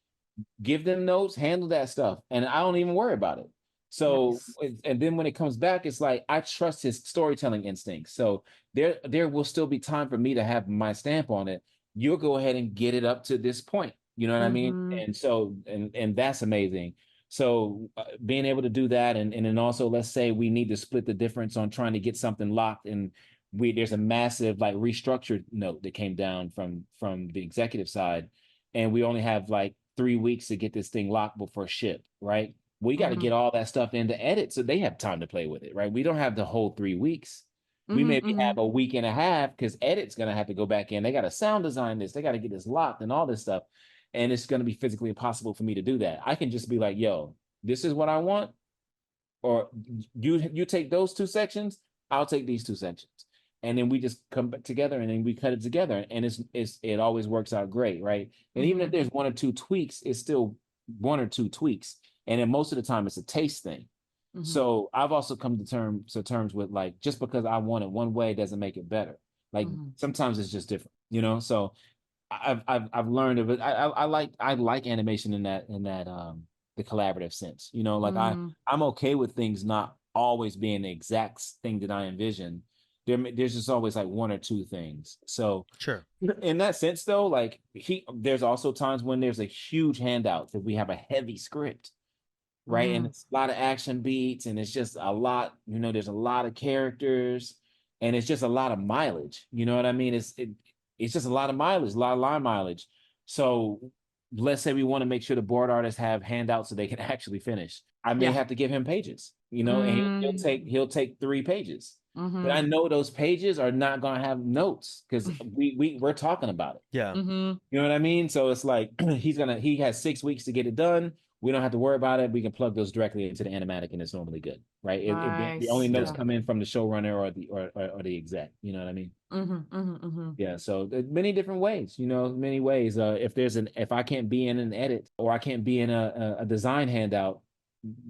Give them notes, handle that stuff. And I don't even worry about it. So, and then when it comes back, it's like, I trust his storytelling instincts. So there will still be time for me to have my stamp on it. You'll go ahead and get it up to this point. You know what I mean? And so, and that's amazing. So being able to do that. And then also, let's say we need to split the difference on trying to get something locked. And there's a massive like restructured note that came down from the executive side. And we only have like 3 weeks to get this thing locked before ship, right? We got to get all that stuff into edit so they have time to play with it, right? We don't have the whole 3 weeks. We maybe have a week and a half because edit's going to have to go back in. They got to sound design this. They got to get this locked and all this stuff. And it's going to be physically impossible for me to do that. I can just be like, yo, this is what I want. Or you take those 2 sections, I'll take these 2 sections. And then we just come back together and then we cut it together. And it always works out great, right? And even if there's 1 or 2 tweaks, it's still 1 or 2 tweaks. And then most of the time it's a taste thing. So I've also come to terms with like, just because I want it one way doesn't make it better. Like sometimes it's just different, So I've learned of it. I like animation in that the collaborative sense, like I'm okay with things not always being the exact thing that I envision. There's just always like 1 or 2 things. So sure. In that sense though, like there's also times when there's a huge handout that we have a heavy script. Right. And it's a lot of action beats, and it's just a lot, there's a lot of characters, and it's just a lot of mileage. You know what I mean? It's just a lot of mileage, a lot of line mileage. So let's say we want to make sure the board artists have handouts so they can actually finish. I may Yeah. have to give him pages, you know, and he'll take 3 pages. But I know those pages are not gonna have notes because we're talking about it. Yeah. You know what I mean? So it's like he has 6 weeks to get it done. We don't have to worry about it. We can plug those directly into the animatic, and it's normally good, right? The only notes come in from the showrunner or the exec. You know what I mean? Yeah. So many different ways. You know, many ways. If I can't be in an edit or I can't be in a design handout,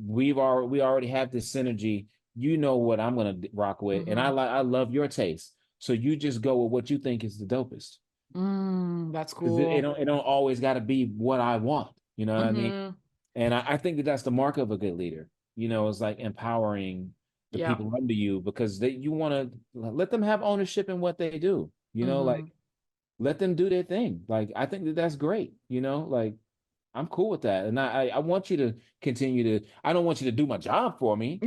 we already have this synergy. You know what I'm gonna rock with, and I love your taste. So you just go with what you think is the dopest. That's cool. It don't always got to be what I want. You know what I mean? And I think that's the mark of a good leader. You know, it's like empowering the people under you because you want to let them have ownership in what they do. You know, like let them do their thing. Like I think that's great. You know, like I'm cool with that, and I want you to continue to. I don't want you to do my job for me.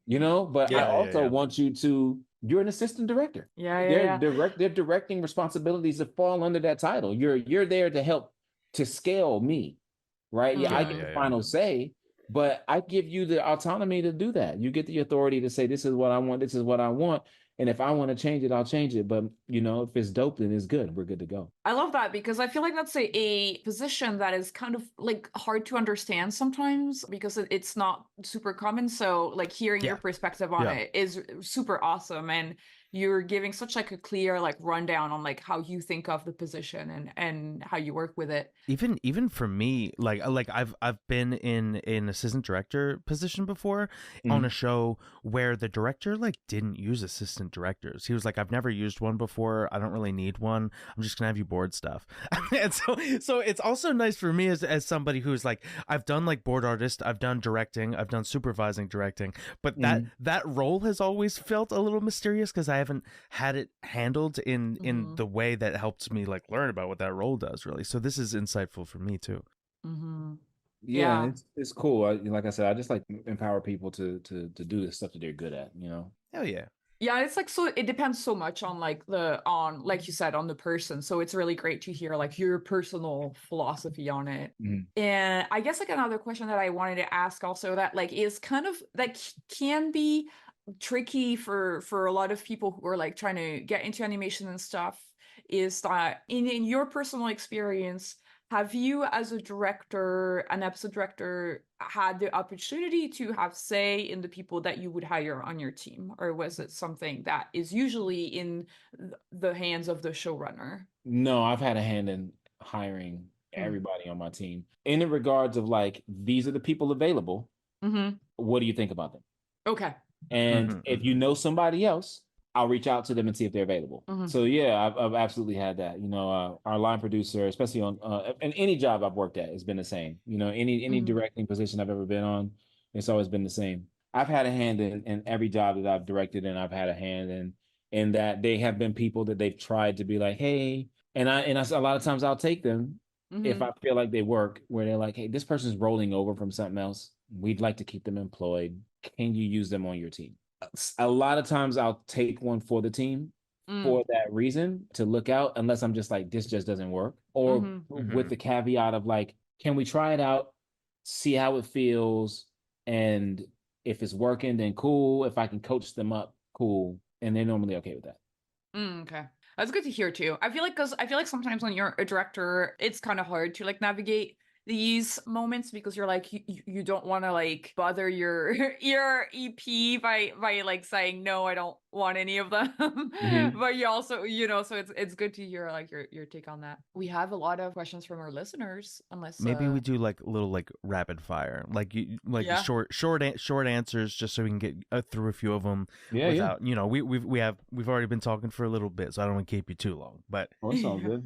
You know, but I also want you to. You're an assistant director. Their directing responsibilities that fall under that title. You're there to help to scale me, right? I get the final say, but I give you the autonomy to do that. You get the authority to say, this is what I want, this is what I want. And if I want to change it, I'll change it. But, you know, if it's dope, then it's good. We're good to go. I love that because I feel like that's a position that is kind of like hard to understand sometimes because it's not super common. So like hearing your perspective on it is super awesome. And you're giving such like a clear like rundown on like how you think of the position and how you work with it. Even for me, like I've been in an assistant director position before on a show where the director like didn't use assistant directors. He was like, I've never used one before. I don't really need one. I'm just gonna have you board stuff. And so it's also nice for me as somebody who's like, I've done like board artist, I've done directing, I've done supervising directing, but that role has always felt a little mysterious because I haven't had it handled in the way that helps me like learn about what that role does really. So this is insightful for me too. Yeah, it's cool. Like I said, I just like empower people to do the stuff that they're good at, you know. Hell yeah. Yeah, it's like, so it depends so much on like like you said, on the person. So it's really great to hear like your personal philosophy on it. And I guess like another question that I wanted to ask also that like is kind of that can be tricky for a lot of people who are like trying to get into animation and stuff is that in your personal experience, have you as a director, an episode director, had the opportunity to have say in the people that you would hire on your team? Or was it something that is usually in the hands of the showrunner? No, I've had a hand in hiring everybody on my team. In the regards of like, these are the people available. What do you think about them? Okay. And if you know somebody else, I'll reach out to them and see if they're available. So yeah, I've absolutely had that. You know, our line producer, especially on and any job I've worked at, has been the same. You know, any directing position I've ever been on, it's always been the same. I've had a hand in every job that I've directed, and I've had a hand in that they have been people that they've tried to be like, hey, and I a lot of times I'll take them if I feel like they work, where they're like, hey, this person's rolling over from something else. We'd like to keep them employed. Can you use them on your team? A lot of times I'll take one for the team for that reason, to look out, unless I'm just like, this just doesn't work. Or with the caveat of like, can we try it out, see how it feels, and if it's working, then cool. If I can coach them up, cool. And they're normally okay with that. Okay. That's good to hear too. I feel like sometimes when you're a director, it's kind of hard to like navigate these moments because you're like you don't want to like bother your EP by like saying no, I don't want any of them. But you also, you know, so it's good to hear like your take on that. We have a lot of questions from our listeners, unless maybe we do like a little like rapid fire, like short answers, just so we can get through a few of them without you know, we've already been talking for a little bit, so I don't want to keep you too long, but it's all good.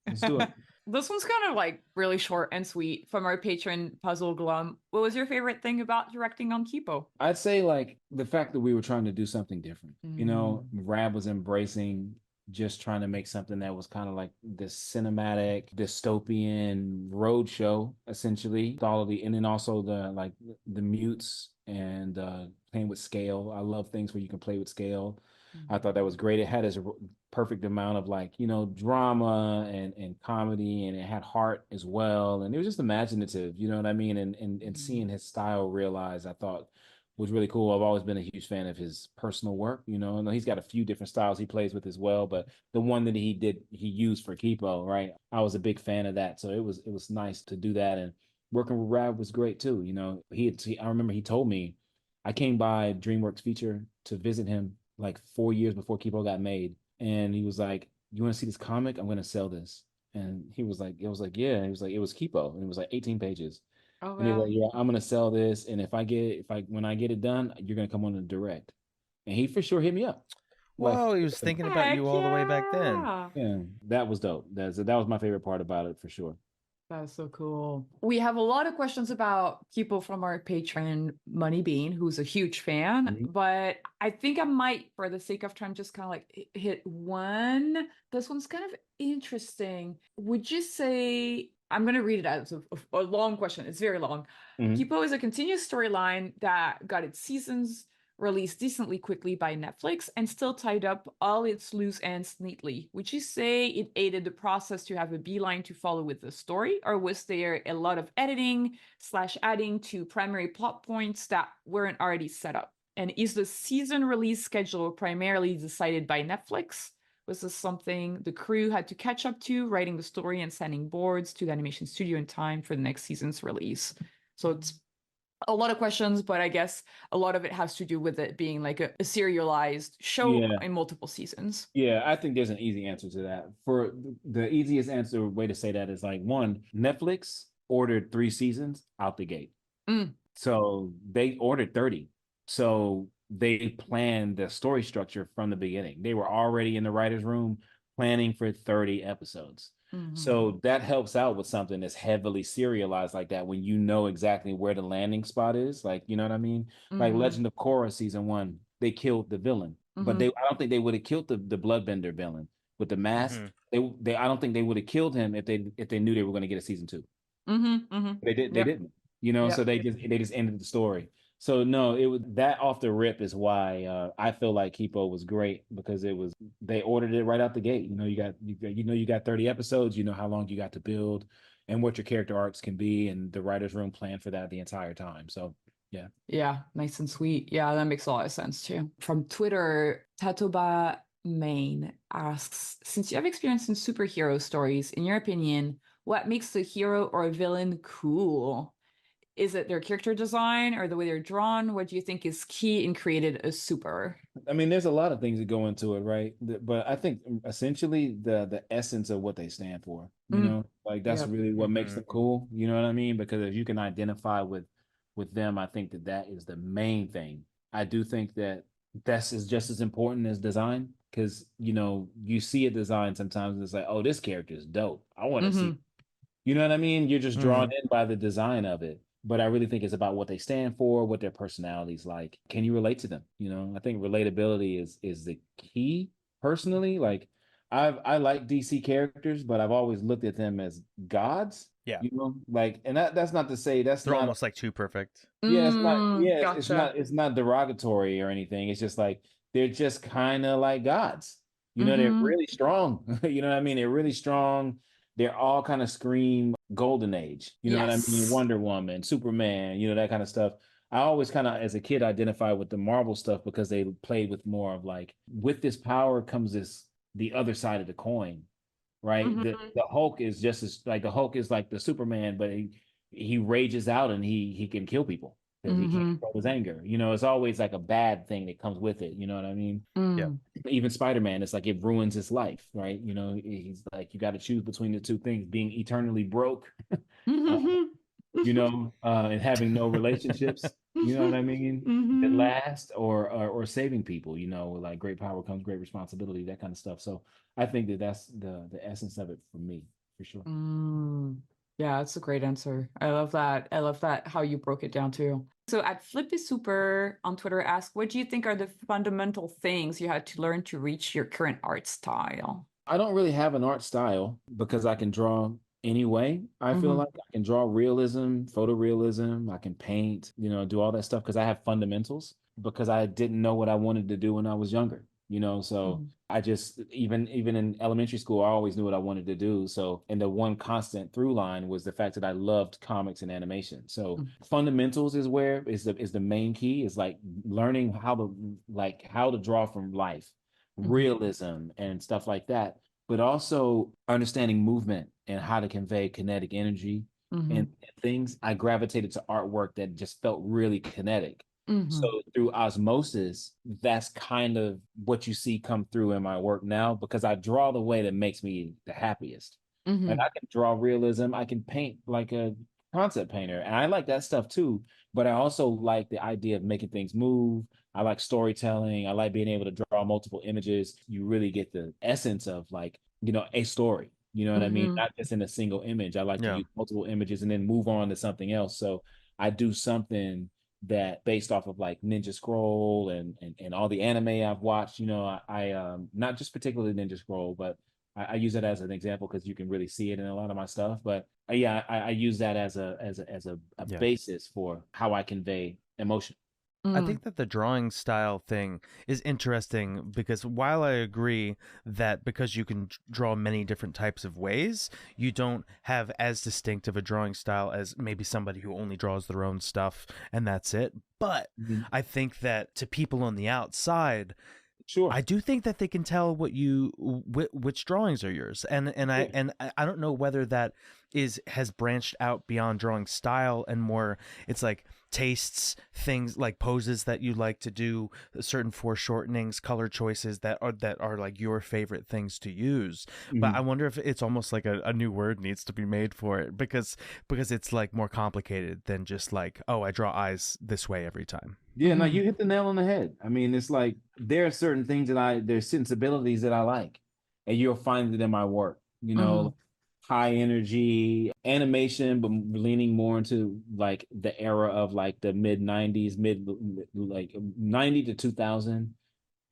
Let's do it. This one's kind of like really short and sweet from our patron Puzzle Glum. What was your favorite thing about directing on Kipo? I'd say like the fact that we were trying to do something different. You know, Rab was embracing just trying to make something that was kind of like this cinematic dystopian roadshow, essentially. All of the, and then also the mutes and playing with scale. I love things where you can play with scale. I thought that was great. It had its perfect amount of like, drama and comedy, and it had heart as well. And it was just imaginative, you know what I mean? And seeing his style realized, I thought was really cool. I've always been a huge fan of his personal work, and he's got a few different styles he plays with as well, but the one that he used for Kipo, right? I was a big fan of that. So it was nice to do that. And working with Rab was great too. I remember he told me, I came by DreamWorks Feature to visit him like 4 years before Kipo got made. And he was like, "You want to see this comic? I'm going to sell this." And he was like, yeah. And he was like, it was Kipo. And it was like 18 pages. Oh, And he's wow. like, "Yeah, I'm gonna sell this, and when I get it done, you're gonna come on and direct." And he for sure hit me up. Like, Whoa, he was thinking about Heck you all the way back then. yeah. yeah, that was dope. That was my favorite part about it for sure. That's so cool. We have a lot of questions about people from our patron, Money Bean, who's a huge fan. Mhm. But I think I might, for the sake of time, just kind of like hit one. This one's kind of interesting. Would you say, I'm going to read it as a long question. It's very long. Mhm. Kipo is a continuous storyline that got its seasons released decently quickly by Netflix and still tied up all its loose ends neatly. Would you say it aided the process to have a beeline to follow with the story, or was there a lot of editing / adding to primary plot points that weren't already set up? And is the season release schedule primarily decided by Netflix? Was this something the crew had to catch up to, writing the story and sending boards to the animation studio in time for the next season's release? So it's a lot of questions, but I guess a lot of it has to do with it being like a serialized show Yeah, in multiple seasons. yeah. I think there's an easy answer to that. For the easiest answer way to say that is like, one, Netflix ordered 3 seasons out the gate. Mm, So they ordered 30. So they planned the story structure from the beginning. They were already in the writer's room planning for 30 episodes. So that helps out with something that's heavily serialized like that, when you know exactly where the landing spot is. Like, you know what I mean? Like Legend of Korra season 1, they killed the villain, but I don't think they would have killed the bloodbender villain with the mask. I don't think they would have killed him if they knew they were going to get a season 2. They didn't, so they just ended the story. So no, it was that off the rip is why I feel like Kipo was great, because they ordered it right out the gate. You got 30 episodes, how long you got to build and what your character arcs can be, and the writer's room planned for that the entire time. So yeah. Yeah, nice and sweet. Yeah, that makes a lot of sense too. From Twitter, Tatoba Main asks, since you have experience in superhero stories, in your opinion, what makes the hero or villain cool? Is it their character design or the way they're drawn? What do you think is key in creating a super? I mean, there's a lot of things that go into it, right? But I think essentially the essence of what they stand for, like that's really what makes them cool. You know what I mean? Because if you can identify with them, I think that is the main thing. I do think that is just as important as design, because you see a design sometimes and it's like, oh, this character is dope. I want to see. You know what I mean? You're just drawn in by the design of it. But I really think it's about what they stand for, what their personality's like. Can you relate to them? I think relatability is the key. Personally, like I like DC characters, but I've always looked at them as gods. Yeah. Like, and that's not to say They're almost like too perfect. Yeah, it's not. Yeah, Gotcha. it's not derogatory or anything. It's just like they're just kind of like gods. They're really strong. You know what I mean? They're really strong. They're all kind of scream golden age. You know what I mean? Yes. Wonder Woman, Superman, that kind of stuff. I always kind of, as a kid, identified with the Marvel stuff because they played with more of like, with this power comes the other side of the coin, right? The Hulk is just as like, the Hulk is like the Superman, but he rages out and he can kill people because he can't control his anger. It's always like a bad thing that comes with it. You know what I mean? Yeah. Even Spider-Man, it's like it ruins his life, right? He's like, you got to choose between the two things: being eternally broke, and having no relationships. You know what I mean? That last, or saving people. Like great power comes great responsibility, that kind of stuff. So I think that's the essence of it for me, for sure. Yeah, it's a great answer. I love that. I love that how you broke it down too. So at Flippy Super on Twitter asked, what do you think are the fundamental things you had to learn to reach your current art style? I don't really have an art style because I can draw anyway. I feel like I can draw realism, photorealism, I can paint, do all that stuff because I have fundamentals because I didn't know what I wanted to do when I was younger, so I just even in elementary school, I always knew what I wanted to do. So, and the one constant through line was the fact that I loved comics and animation. So fundamentals is where is the main key, is like learning how to draw from life, realism and stuff like that, but also understanding movement and how to convey kinetic energy and things. I gravitated to artwork that just felt really kinetic. So through osmosis, that's kind of what you see come through in my work now, because I draw the way that makes me the happiest. And I can draw realism. I can paint like a concept painter, and I like that stuff too. But I also like the idea of making things move. I like storytelling. I like being able to draw multiple images. You really get the essence of a story. You know what I mean? Not just in a single image. I like to use multiple images and then move on to something else. So I do something that based off of like Ninja Scroll and all the anime I've watched. I not just particularly Ninja Scroll, but I use it as an example because you can really see it in a lot of my stuff. But I use that as a basis for how I convey emotion. I think that the drawing style thing is interesting because while I agree that because you can draw many different types of ways, you don't have as distinct of a drawing style as maybe somebody who only draws their own stuff and that's it. But I think that to people on the outside, sure, I do think that they can tell which drawings are yours, and I don't know whether that has branched out beyond drawing style and more it's like tastes, things like poses that you like to do, certain foreshortenings, color choices that are like your favorite things to use. But I wonder if it's almost like a new word needs to be made for it because it's like more complicated than just like, oh, I draw eyes this way every time. Yeah, no, you hit the nail on the head. I mean, it's like there are certain things there's sensibilities that I like, and you'll find it in my work. High energy animation, but leaning more into like the era of like the mid 90s, like 90 to 2000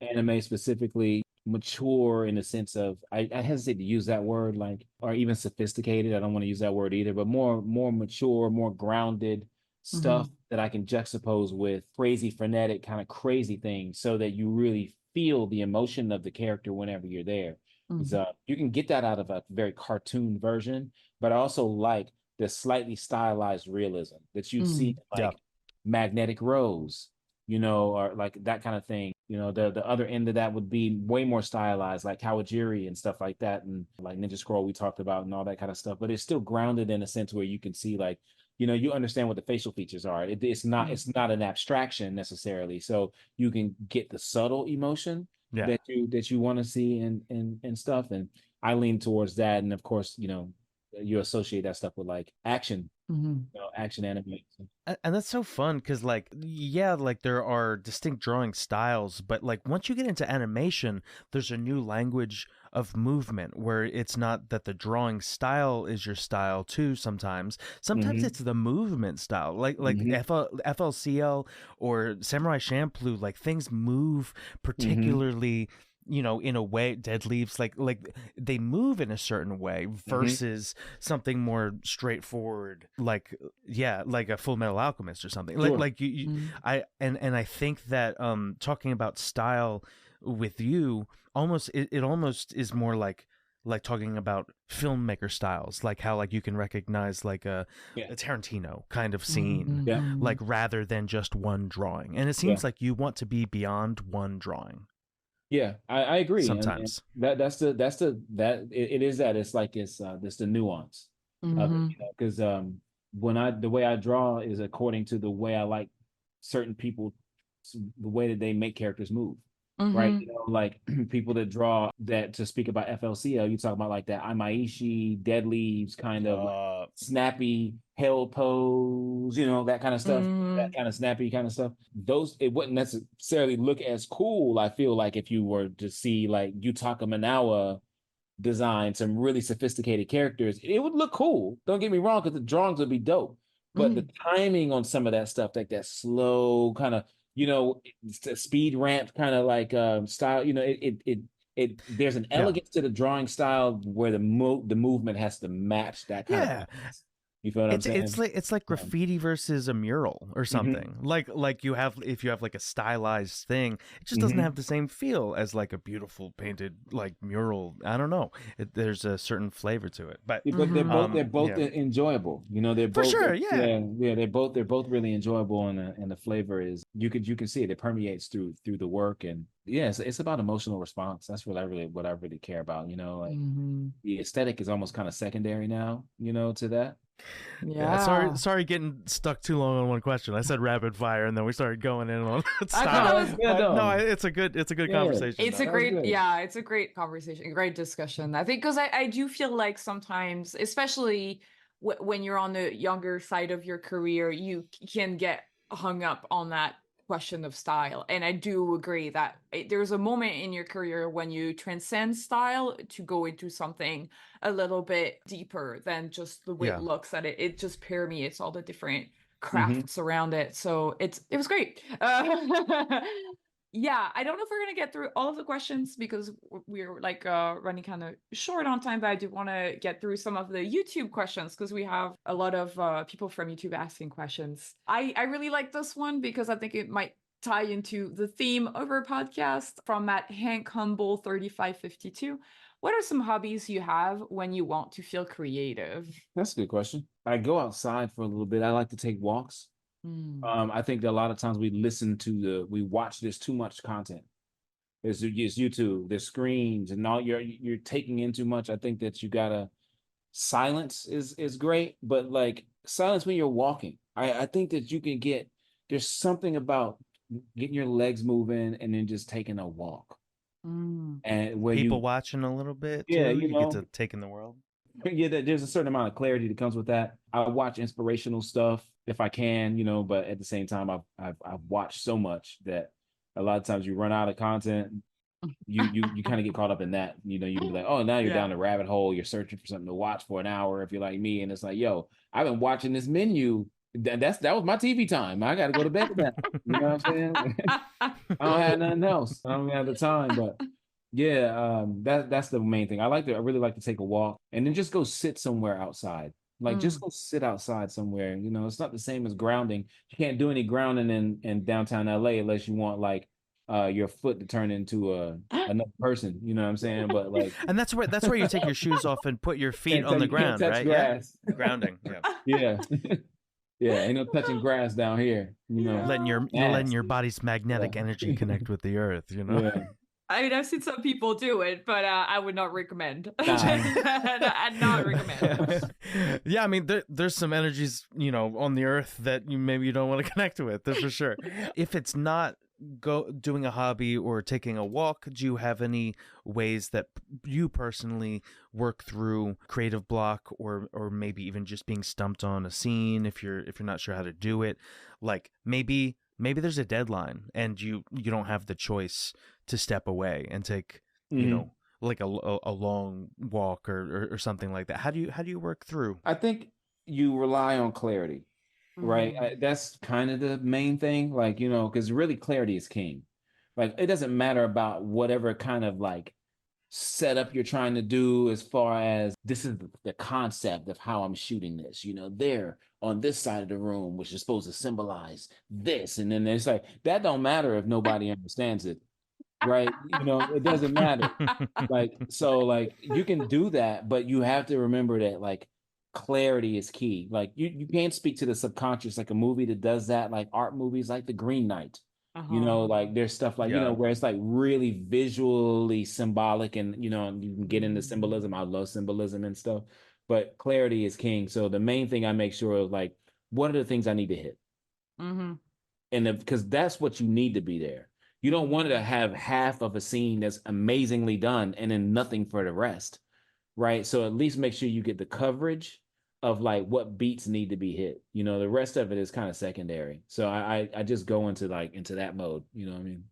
anime specifically, mature in the sense of I hesitate to use that word, like, or even sophisticated. I don't want to use that word either, but more mature, more grounded stuff that I can juxtapose with crazy frenetic kind of crazy things so that you really feel the emotion of the character whenever you're there. You can get that out of a very cartoon version, but I also like the slightly stylized realism that you'd see like Magnetic Rose, or like that kind of thing. The other end of that would be way more stylized, like Kawajiri and stuff like that, and like Ninja Scroll we talked about and all that kind of stuff. But it's still grounded in a sense where you can see like, you understand what the facial features are. It's not an abstraction necessarily, so you can get the subtle emotion that you want to see and stuff. And I lean towards that, and of course, you associate that stuff with like action, action animation. And that's so fun because like there are distinct drawing styles, but like once you get into animation, there's a new language of movement where it's not that the drawing style is your style too. Sometimes it's the movement style, like FLCL or Samurai Champloo. Like things move particularly in a way. Dead Leaves, like they move in a certain way versus something more straightforward, like a Full Metal Alchemist or something. Sure. Like I think that talking about style with you almost it almost is more like talking about filmmaker styles, like how like you can recognize like a Tarantino kind of scene, like rather than just one drawing. And it seems like you want to be beyond one drawing. Yeah, I agree. Sometimes and that's the nuance of it, because the way I draw is according to the way I like certain people, the way that they make characters move. Right, like people that draw that, to speak about FLCL, you talk about like that Imaishi, Dead Leaves kind of snappy held pose, that kind of stuff, that kind of snappy kind of stuff. It wouldn't necessarily look as cool, I feel like, if you were to see like Yutaka Manawa design some really sophisticated characters, it would look cool. Don't get me wrong, because the drawings would be dope. But the timing on some of that stuff, like that slow kind of, speed ramp kind of like style, there's an elegance to the drawing style where the movement has to match that kind of pace. You feel what I'm saying? It's like graffiti versus a mural or something. Like you have, if you have like a stylized thing, it just doesn't have the same feel as like a beautiful painted like mural. I don't know. There's a certain flavor to it, but they're both enjoyable. They're both for sure. They're both really enjoyable, and the flavor is you can see it. It permeates through the work, and it's about emotional response. That's what I really care about. The aesthetic is almost kind of secondary now. To that. Yeah. Sorry getting stuck too long on one question. I said rapid fire and then we started going in on style. It's a good conversation. It's a great conversation, great discussion. I think because I do feel like sometimes, especially when you're on the younger side of your career, you can get hung up on that question of style. And I do agree that there's a moment in your career when you transcend style to go into something a little bit deeper than just the way it looks, and it just permeates all the different crafts around it. So it was great. I don't know if we're gonna get through all of the questions because we're like running kind of short on time, but I do want to get through some of the YouTube questions because we have a lot of people from YouTube asking questions. I really like this one because I think it might tie into the theme of our podcast from at Hank Humble 3552. What are some hobbies you have when you want to feel creative? That's a good question. I go outside for a little bit. I like to take walks. I think that a lot of times we watch this too much content. There's YouTube, there's screens, and all you're taking in too much. I think that you gotta silence is great, but like silence when you're walking. I think that there's something about getting your legs moving and then just taking a walk. And where people watching a little bit, you get to take in the world. There's a certain amount of clarity that comes with that. I watch inspirational stuff if I can, but at the same time, I've watched so much that a lot of times you run out of content. You kind of get caught up in that. You can be like, oh, now you're down the rabbit hole. You're searching for something to watch for an hour if you're like me, and it's like, yo, I've been watching this menu. That was my TV time. I got to go to bed with that. You know what I'm saying? I don't have nothing else. I don't have the time, but. That's the main thing. I really like to take a walk and then just go sit somewhere outside. Like just go sit outside somewhere. It's not the same as grounding. You can't do any grounding in downtown LA unless you want like your foot to turn into another person. You know what I'm saying? But like, and that's where you take your shoes off and put your feet on the ground, right? Grass. Yeah, grounding. Yeah. Ain't no touching grass down here. Letting your body's magnetic energy connect with the earth. Yeah. I mean, I've seen some people do it, but I would not recommend. I'd not recommend. Yeah, I mean, there's some energies, on the earth that maybe you don't want to connect with. That's for sure. If it's not doing a hobby or taking a walk, do you have any ways that you personally work through creative block or maybe even just being stumped on a scene if you're not sure how to do it? Like maybe there's a deadline and you don't have the choice to step away and take, like a long walk or something like that. How do you work through? I think you rely on clarity, right? That's kind of the main thing, like, because really clarity is king. Like, it doesn't matter about whatever kind of like setup you're trying to do as far as this is the concept of how I'm shooting this, there on this side of the room, which is supposed to symbolize this. And then it's like, that don't matter if nobody understands it. Right. It doesn't matter. So you can do that, but you have to remember that like clarity is key. Like you can't speak to the subconscious, like a movie that does that, like art movies, like The Green Knight, like there's stuff like, where it's like really visually symbolic and, you can get into symbolism. I love symbolism and stuff, but clarity is king. So the main thing I make sure is like, what are the things I need to hit? And because that's what you need to be there. You don't want to have half of a scene that's amazingly done and then nothing for the rest, right? So at least make sure you get the coverage of like what beats need to be hit. The rest of it is kind of secondary. So I just go into that mode. You know what I mean?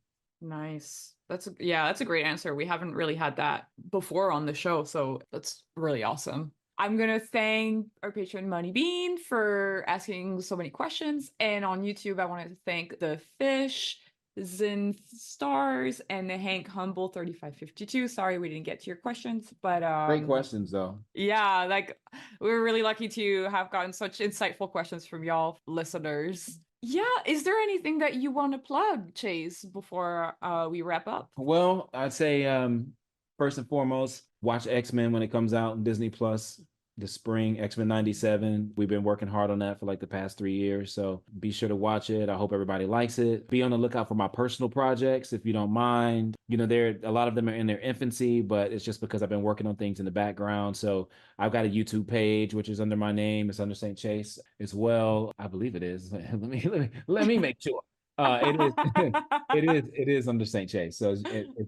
Nice. That's a great answer. We haven't really had that before on the show, so that's really awesome. I'm gonna thank our patron Money Bean for asking so many questions, and on YouTube, I wanted to thank the Fish, Zin Stars, and the Hank Humble 3552. Sorry we didn't get to your questions, but Great questions though. yeah, like we're really lucky to have gotten such insightful questions from y'all listeners. Yeah, is there anything that you want to plug, Chase, before we wrap up? Well, I'd say first and foremost, watch X-Men when it comes out on Disney Plus this spring, X-Men 97. We've been working hard on that for like the past 3 years, so be sure to watch it. I hope everybody likes it. Be on the lookout for my personal projects if you don't mind. You know, a lot of them are in their infancy, but it's just because I've been working on things in the background. So I've got a YouTube page which is under my name. It's under St. Chase as well. I believe it is. Let me make sure. It is it is under St. Chase. So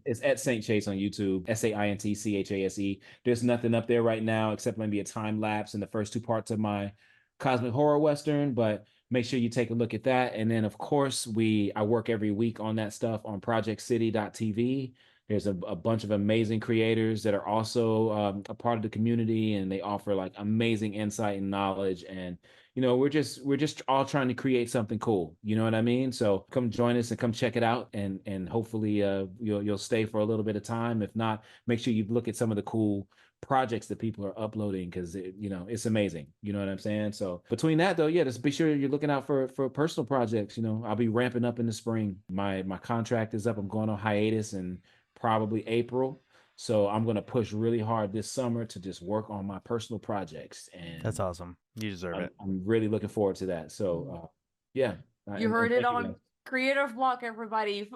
it's at St. Chase on YouTube, SAINTCHASE. There's nothing up there right now except maybe a time lapse in the first 2 parts of my cosmic horror western, but make sure you take a look at that. And then of course I work every week on that stuff on projectcity.tv. There's a bunch of amazing creators that are also a part of the community, and they offer like amazing insight and knowledge. And you know, we're just all trying to create something cool. You know what I mean? So come join us and come check it out, and hopefully you'll stay for a little bit of time. If not, make sure you look at some of the cool projects that people are uploading, because it's amazing. You know what I'm saying? So between that though, yeah, just be sure you're looking out for personal projects. You know, I'll be ramping up in the spring. My contract is up. I'm going on hiatus in probably April. So I'm going to push really hard this summer to just work on my personal projects. And that's awesome. You deserve it. I'm really looking forward to that. So yeah. You heard it on Creative Block, everybody.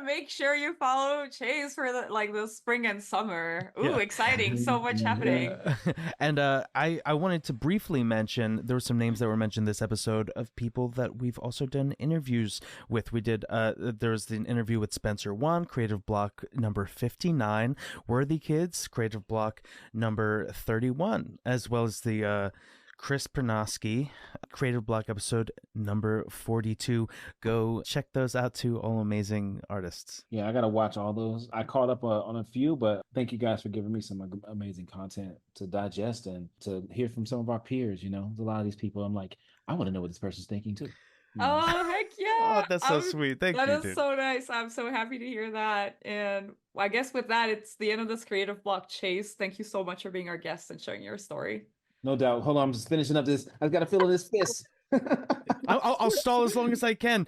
Make sure you follow Chase for the spring and summer. Ooh, exciting. So much happening. And I wanted to briefly mention, there were some names that were mentioned this episode of people that we've also done interviews with. We did, there was an interview with Spencer Wan, Creative Block number 59, Worthy Kids, Creative Block number 31, as well as the Chris Pernosky, Creative Block episode number 42. Go check those out too. All amazing artists. Yeah, I got to watch all those. I caught up on a few, but thank you guys for giving me some amazing content to digest and to hear from some of our peers. You know, a lot of these people, I'm like, I want to know what this person's thinking too. Oh, heck yeah. Oh, that's so sweet. Thank you, That is so nice. I'm so happy to hear that. And I guess with that, it's the end of this Creative Block. Chase, thank you so much for being our guest and sharing your story. No doubt. Hold on, I'm just finishing up this. I've got to fill in this fist. I'll stall as long as I can.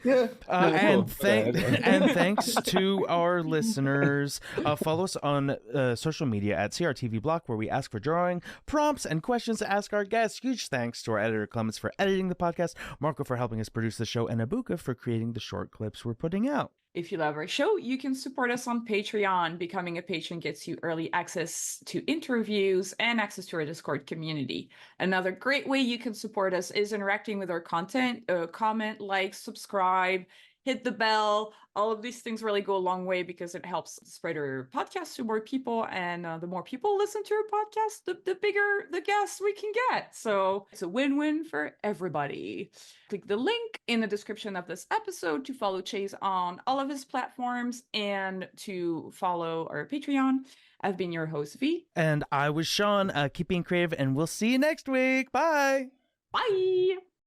And thanks to our listeners. Follow us on social media at CRTV Block, where we ask for drawing prompts and questions to ask our guests. Huge thanks to our editor Clemens for editing the podcast, Marco for helping us produce the show, and Abuka for creating the short clips we're putting out. If you love our show, you can support us on Patreon. Becoming a patron gets you early access to interviews and access to our Discord community. Another great way you can support us is interacting with our content. Comment, like, subscribe, hit the bell. All of these things really go a long way because it helps spread our podcast to more people. And the more people listen to our podcast, the bigger the guests we can get. So it's a win-win for everybody. Click the link in the description of this episode to follow Chase on all of his platforms and to follow our Patreon. I've been your host, V. And I was Sean. Keep being creative, and we'll see you next week. Bye. Bye.